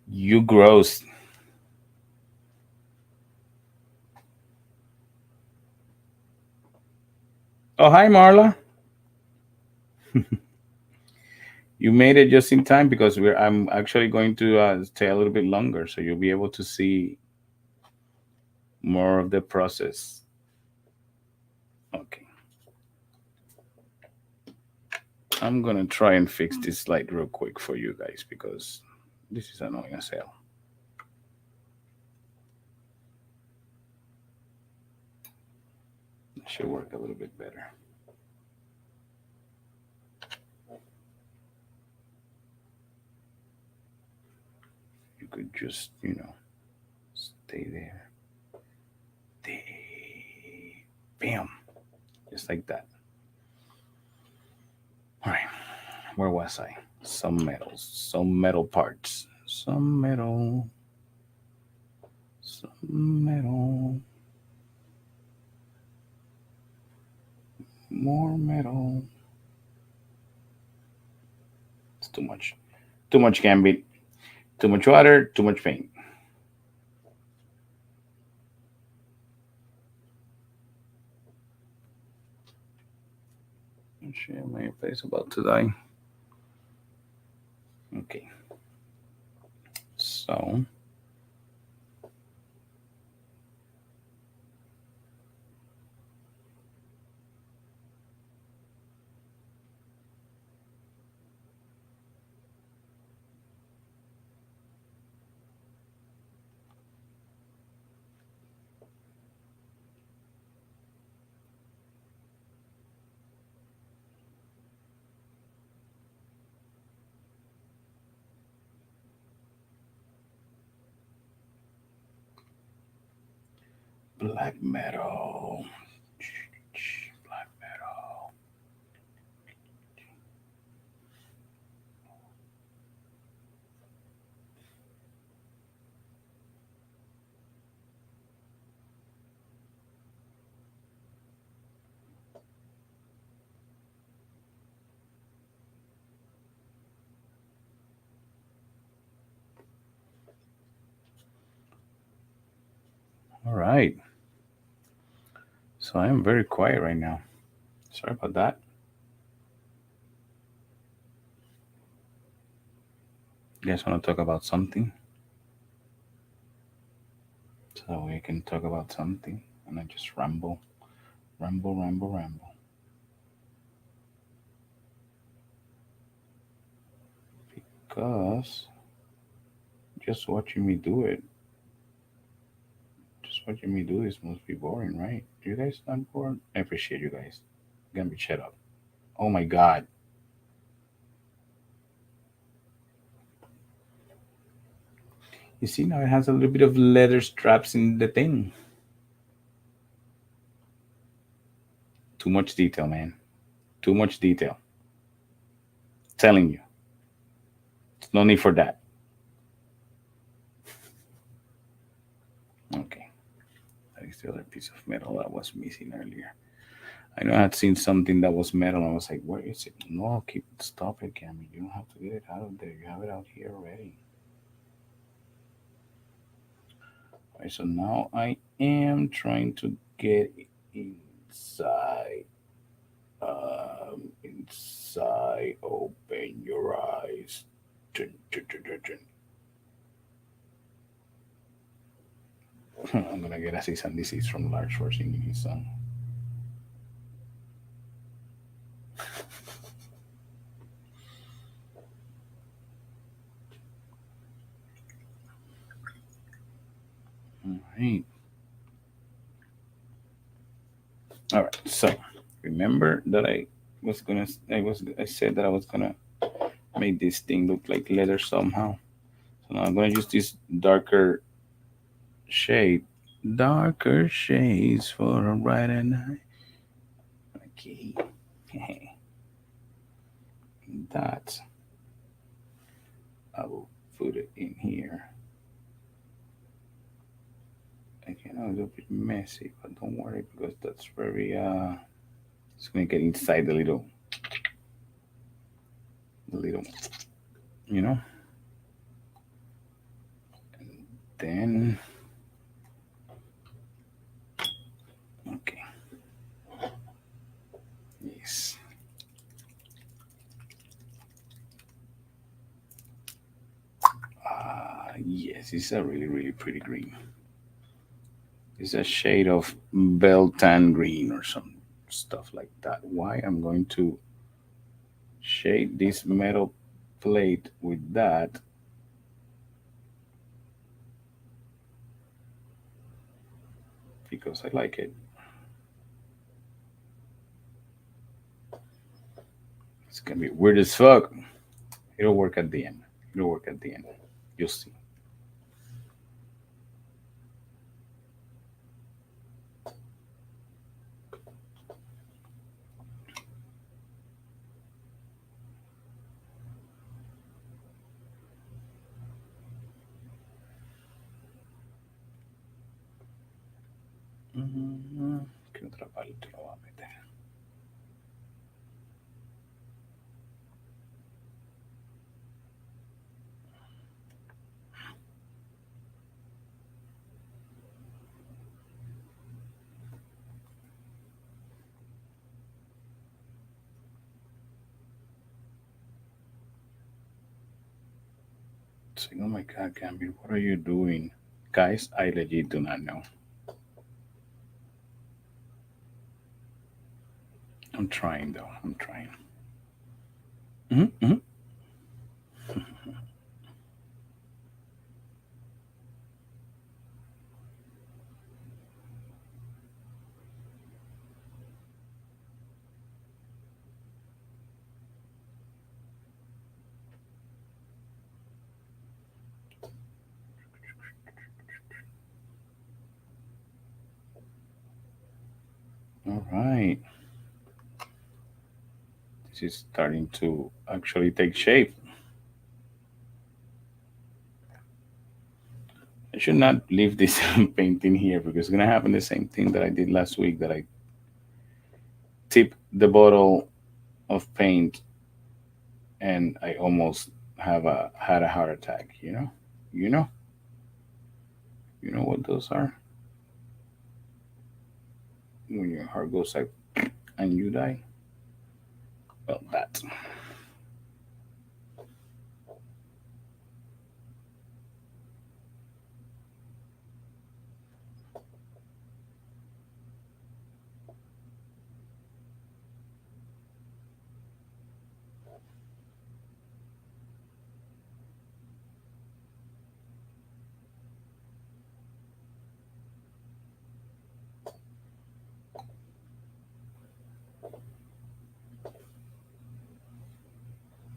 You gross. Oh, hi, Marla. You made it just in time because I'm actually going to stay a little bit longer, so you'll be able to see more of the process. Okay, I'm gonna try and fix this light real quick for you guys because this is annoying as hell. It should work a little bit better. You could just, stay there. Bam, just like that. All right, where was I? Some metals, some metal parts, some metal, some metal, more metal. It's too much. Too much gambit. Too much water. Too much paint. Share my face about to die. Okay. So Black metal. Black metal. All right. So I am very quiet right now. Sorry about that. You guys want to talk about something? So we can talk about something and I just ramble, ramble, ramble, ramble. Because just watching me do it, just watching me do this must be boring, right? You guys not bored? I appreciate you guys. Gambit, shut up. Oh my god. You see now it has a little bit of leather straps in the thing. Too much detail, man. Too much detail. Telling you. There's no need for that. Okay. That is the other piece of metal that was missing earlier. I know I had seen something that was metal. And I was like, where is it? No, keep stop it, Cammy. You don't have to get it out of there. You have it out here already. Alright, so now I am trying to get inside. Inside. Open your eyes. Dun, dun, dun, dun, dun. I'm gonna get a cease and desist from Large for singing his song. All right. All right. So remember that I said that I was gonna make this thing look like leather somehow. So now I'm gonna use this shade, darker shades for a brighter night. Okay, that I will put it in here. Again, a little bit messy, but don't worry because that's very it's gonna get inside the little, you know. Then okay, yes, yes, it's a really really pretty green. It's a shade of bell tan green or some stuff like that. Why I'm going to shade this metal plate with that because I like it. It's gonna be weird as fuck. It'll work at the end. It'll work at the end. You'll see. ¿Qué otra parte lo va a meter? Saying, oh my god, Gambit, what are you doing? Guys, I legit do not know. I'm trying though. I'm trying. Mm-hmm. All right. This is starting to actually take shape. I should not leave this painting here because it's gonna happen the same thing that I did last week. That I tipped the bottle of paint and I almost have a had a heart attack. You know, you know what those are when your heart goes like and you die. Well, that.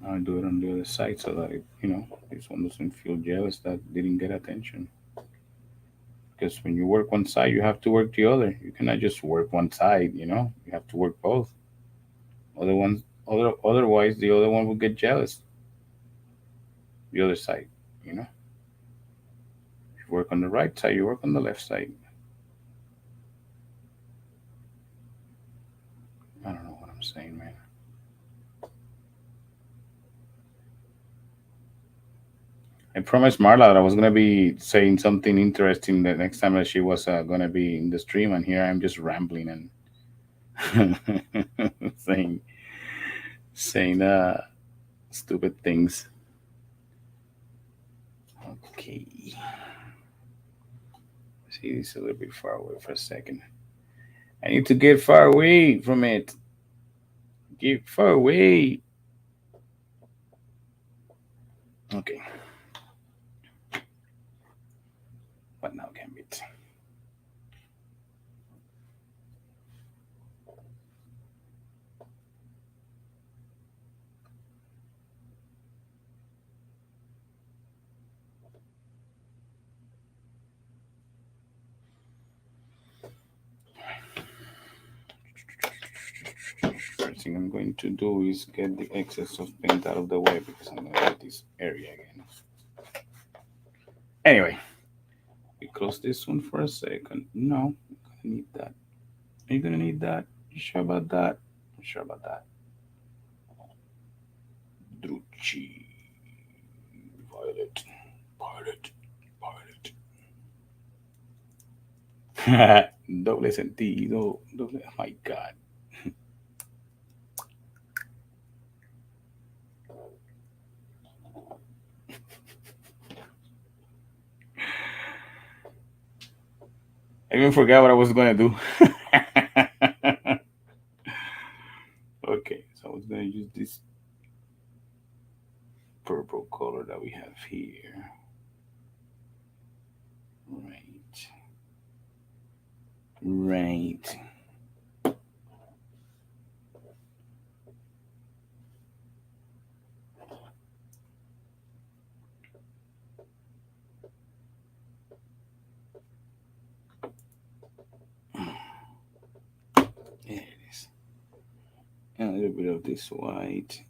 I do it on the other side so that this one doesn't feel jealous that didn't get attention. Because when you work one side, you have to work the other. You cannot just work one side. You have to work both. Otherwise, the other one will get jealous. The other side, you know. If you work on the right side, you work on the left side. I don't know what I'm saying, man. I promised Marla that I was gonna be saying something interesting the next time that she was gonna be in the stream, and here I'm just rambling and saying stupid things. Okay, see, this a little bit far away for a second. I need to get far away from it. Get far away. Okay, what now, Gambit? First thing I'm going to do is get the excess of paint out of the way because I'm gonna get this area again. Anyway, we close this one for a second. No, I'm gonna need that. Are you gonna need that? You sure about that? I'm sure about that. Druchi. Violet. Violet. Violet. Doble sentido. Doble. Oh my god. I even forgot what I was gonna do. Okay, so I was gonna use this purple color that we have here. Right. Right. There it is. And a little bit of this white.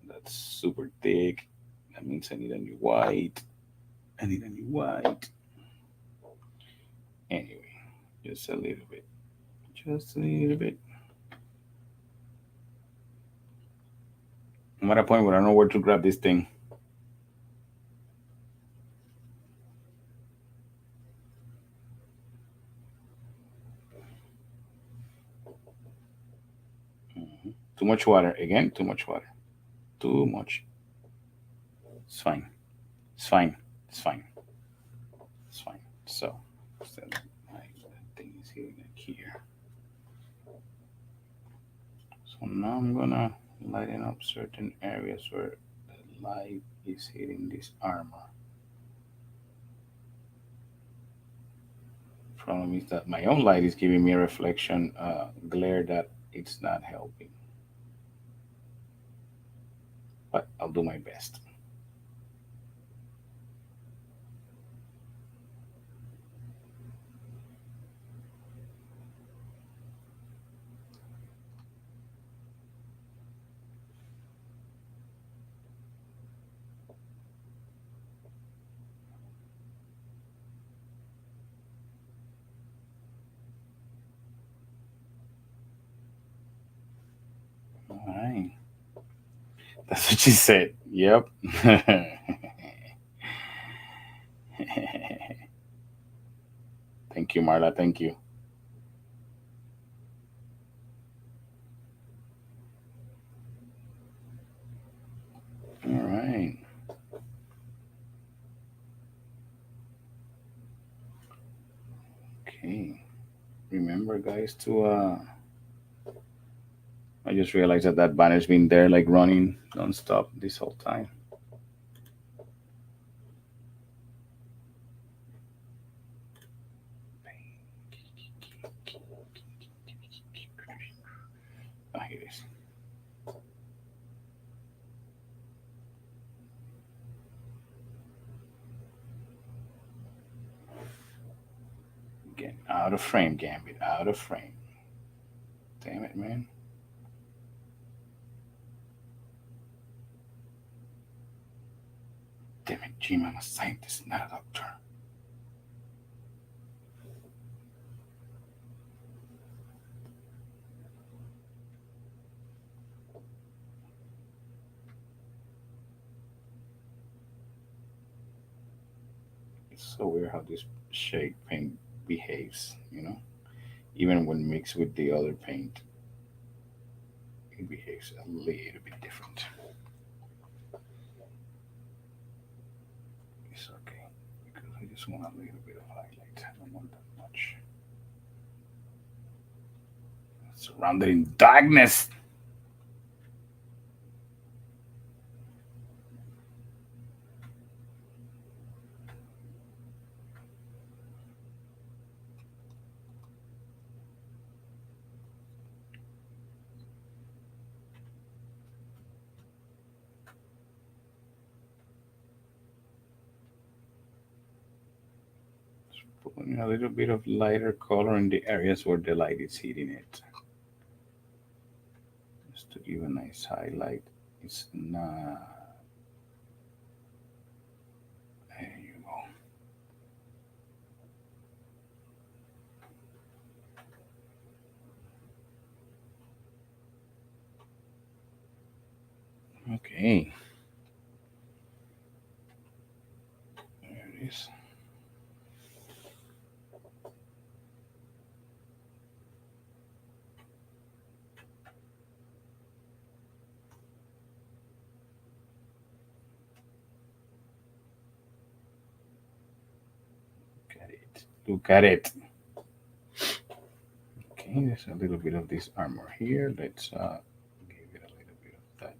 That's super thick. That means I need a new white. I need a new white. Anyway, just a little bit. Just a little bit. I'm at a point where I don't know where to grab this thing. Mhm. Too much water. Again, too much water. Too much. It's fine. It's fine. It's fine. It's fine. So, my thing is hitting it here. So now I'm gonna lighten up certain areas where the light is hitting this armor. Problem is that my own light is giving me a reflection glare that it's not helping. But I'll do my best. All right. That's what she said. Yep. Thank you, Marla. Thank you. All right. Okay. Remember, guys, to I just realized that that banner's been there like running nonstop this whole time. Ah, here it is. Get out of frame, Gambit. Out of frame. Damn it, man. Damn it, Jim. I'm a scientist, not a doctor. It's so weird how this shade paint behaves, you know? Even when mixed with the other paint, it behaves a little bit different. It's okay, because I just want a little bit of highlight. I don't want that much. Surrounded in darkness. Putting a little bit of lighter color in the areas where the light is hitting it. Just to give a nice highlight. It's not. There you go. Okay. There it is. Look at it. Look at it. Okay, there's a little bit of this armor here. Let's give it a little bit of that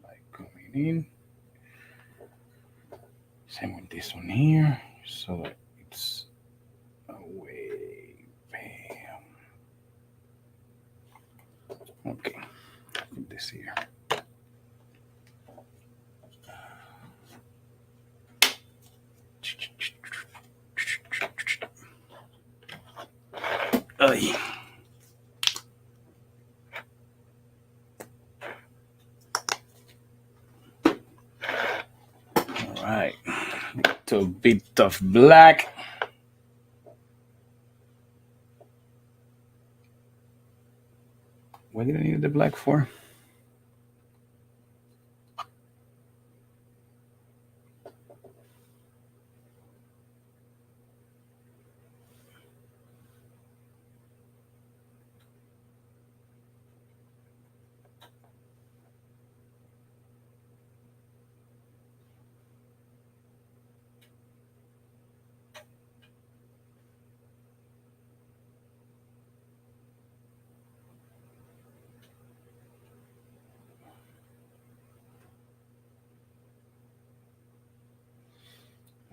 light coming in. Same with this one here. So that it's away. Bam. Okay. Put this here. Ay. All right. Little bit of black. What did I need the black for?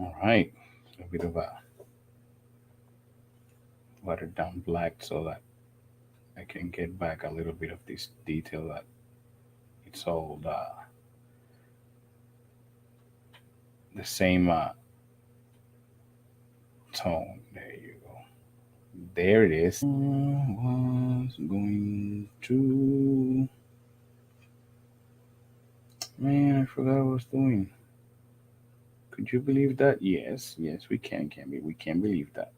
All right. A bit of a watered down black so that I can get back a little bit of this detail that it's all the same tone. There you go. There it is. Was going to. Man, I forgot what I was doing. Could you believe that? Yes, yes, we can we? We can believe that.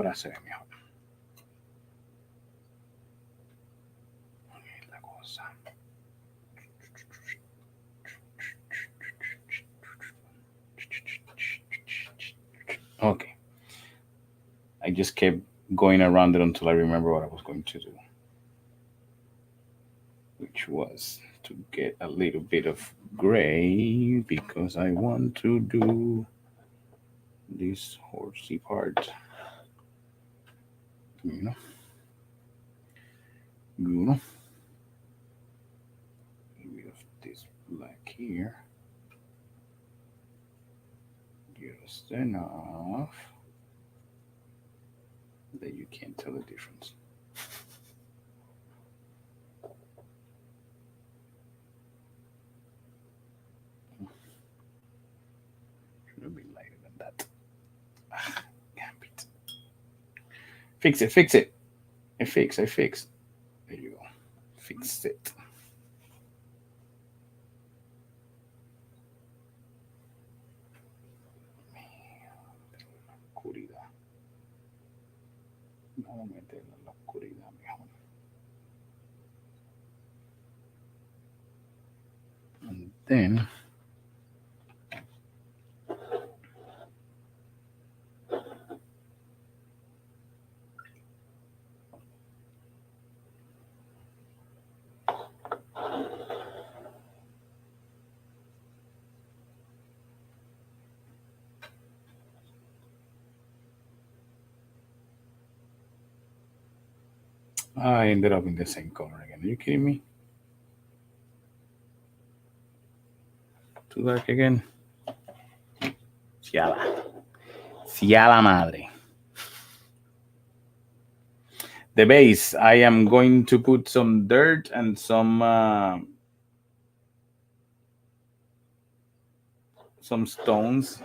ahora se ve mejor. La cosa. Okay. I just kept going around it until I remember what I was going to do, which was to get a little bit of gray because I want to do this horsey part. You know, you know, a bit of this black here, just enough that you can't tell the difference. Should be lighter than that. Gambit. Fix it, fix it. I fix. There you go. Fix it. Oscuridad. Vamos a meterla en la oscuridad mejor. And then I ended up in the same color again. Are you kidding me? Too dark again. Ciala. Ciala madre. The base, I am going to put some dirt and some stones.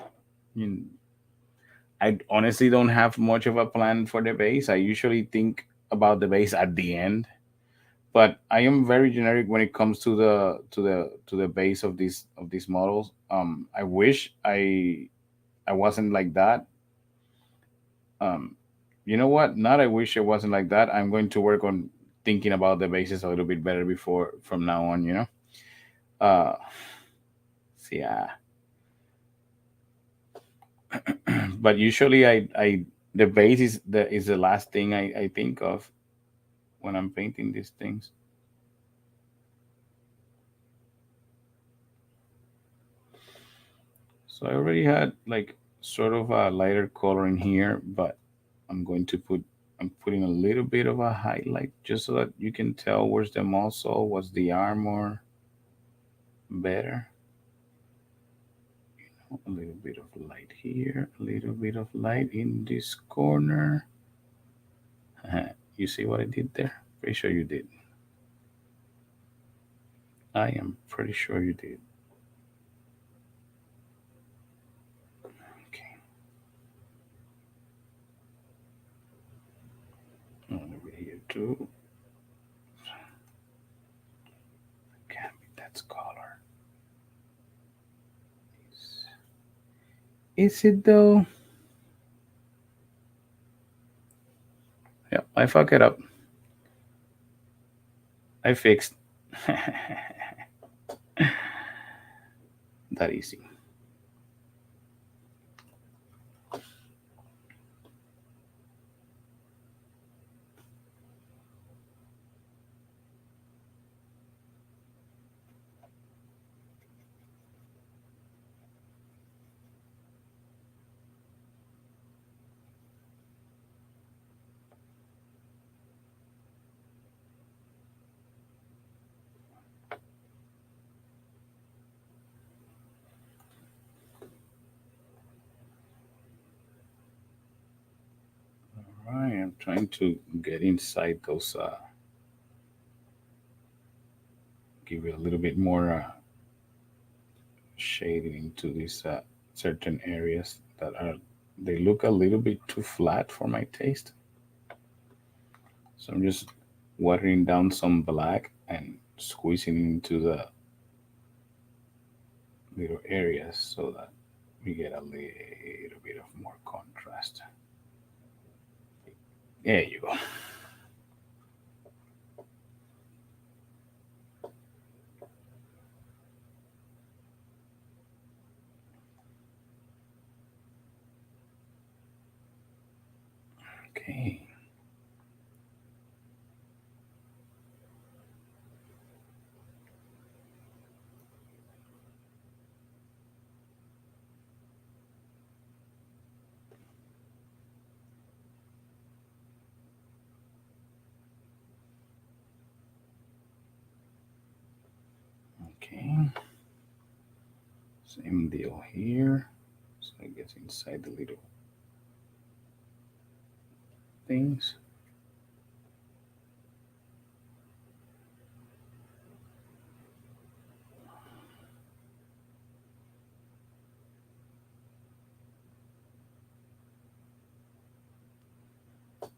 I honestly don't have much of a plan for the base. I usually think about the base at the end, but I am very generic when it comes to the base of these models. I wish I wasn't like that. Um, you know what? Not I wish it wasn't like that. I'm going to work on thinking about the bases a little bit better before from now on. You know. Uh, so yeah. But usually I the base is the last thing I think of when I'm painting these things. So I already had like sort of a lighter color in here, but I'm putting a little bit of a highlight just so that you can tell where's the muscle, what's the armor better. A little bit of light here, a little bit of light in this corner. You see what I did there? Pretty sure you did. I am pretty sure you did. Okay. Over here too. Gambit, that's color. Is it though? Yeah, I fuck it up. I fixed. That easy. All right, I'm trying to get inside those. Give it a little bit more shading into these certain areas that are they look a little bit too flat for my taste. So I'm just watering down some black and squeezing into the little areas so that we get a little bit of more contrast. There you go. Okay. Okay. Same deal here. So I guess inside the little things.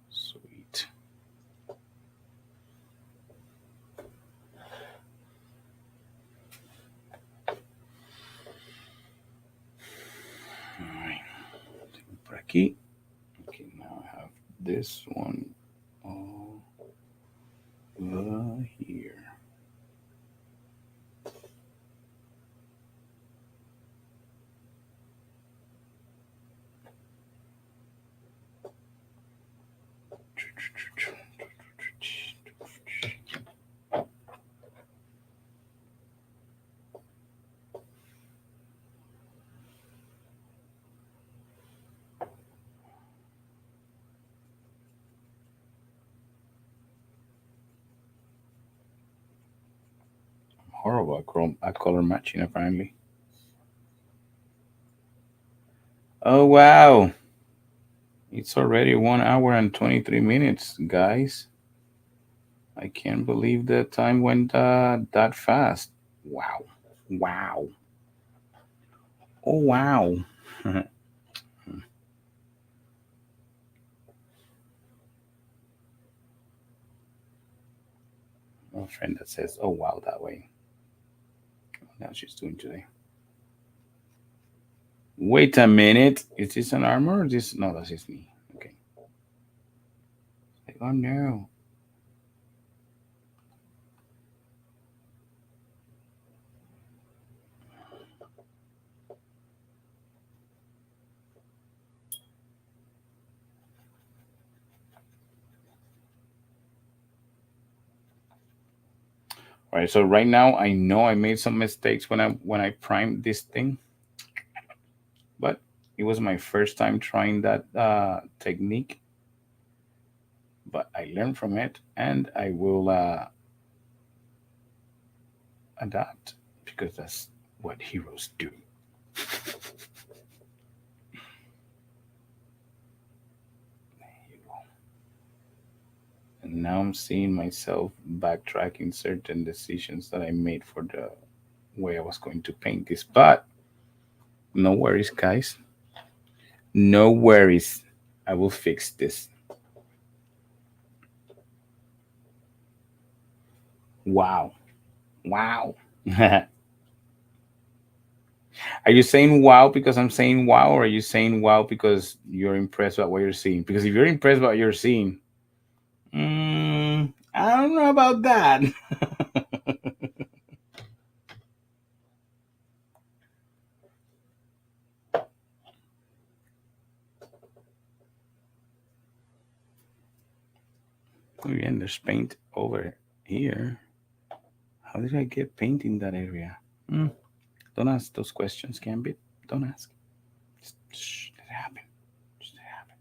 Sweet. All right. Por aquí. Okay, now I have this one over here. Horrible at color matching, apparently. Oh, wow. It's already 1 hour and 23 minutes, guys. I can't believe the time went that fast. Wow. Wow. Oh, wow. A friend that says, oh, wow, that way. Now she's doing today. Wait a minute. Is this an armor or this? No, that's just me. Okay. Like, oh, no. All right. So right now, I know I made some mistakes when I primed this thing, but it was my first time trying that technique. But I learned from it, and I will adapt because that's what heroes do. And now I'm seeing myself backtracking certain decisions that I made for the way I was going to paint this. But no worries, guys. No worries. I will fix this. Wow. Wow. Are you saying wow because I'm saying wow, or are you saying wow because you're impressed by what you're seeing? Because if you're impressed by what you're seeing, I don't know about that. Again, there's paint over here. How did I get paint in that area? Hmm. Don't ask those questions, Gambit. Don't ask. Just shh, let it happen. Just let it happen.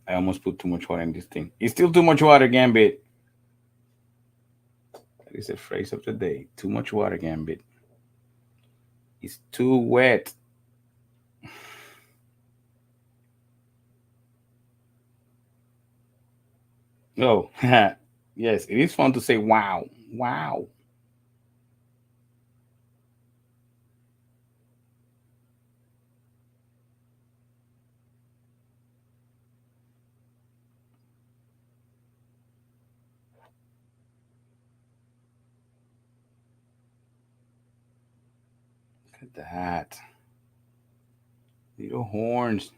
I almost put too much water in this thing. It's still too much water, Gambit. That is the phrase of the day. Too much water, Gambit. It's too wet. Oh, yes, it is fun to say wow. Wow. Look at that. Little horns.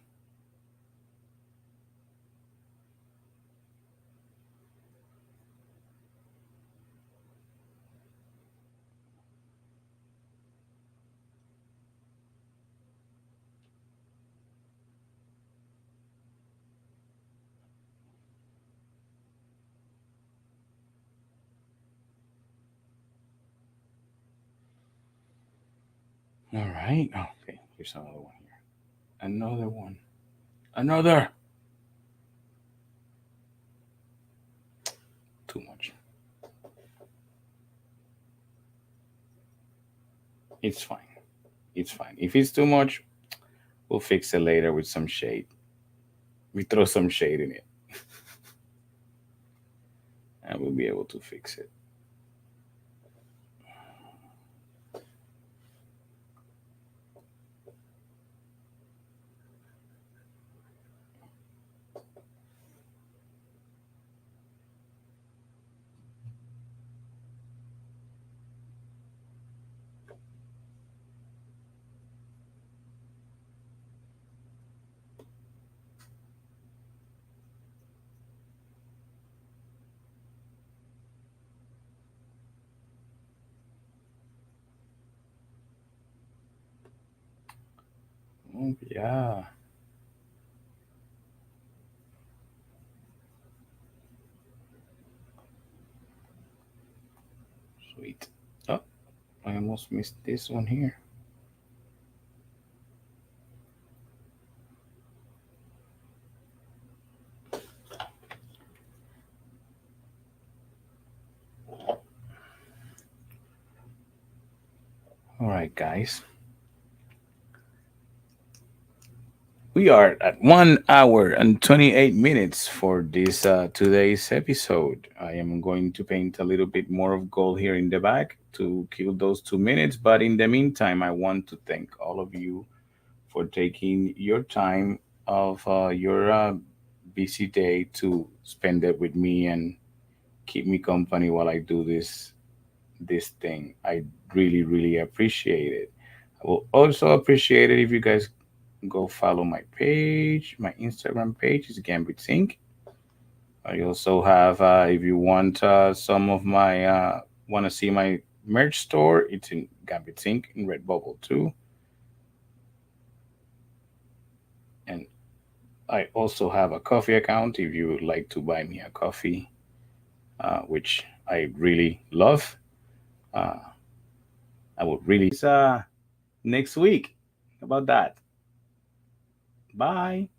All right. Oh, okay. Here's another one here. Another one. Another. Too much. It's fine. It's fine. If it's too much, we'll fix it later with some shade. We throw some shade in it and we'll be able to fix it. Oh, yeah. Sweet. Oh, I almost missed this one here. All right, guys. We are at 1 hour and 28 minutes for this today's episode. I am going to paint a little bit more of gold here in the back to kill those 2 minutes. But in the meantime, I want to thank all of you for taking your time of your busy day to spend it with me and keep me company while I do this thing. I really, really appreciate it. I will also appreciate it if you guys go follow my page. My Instagram page is Gambit Inc. I also have, if you want some of my, want to see my merch store, it's in Gambit Inc. in Redbubble too. And I also have a coffee account if you would like to buy me a coffee, which I really love. Uh, I would really next week. How about that? Bye.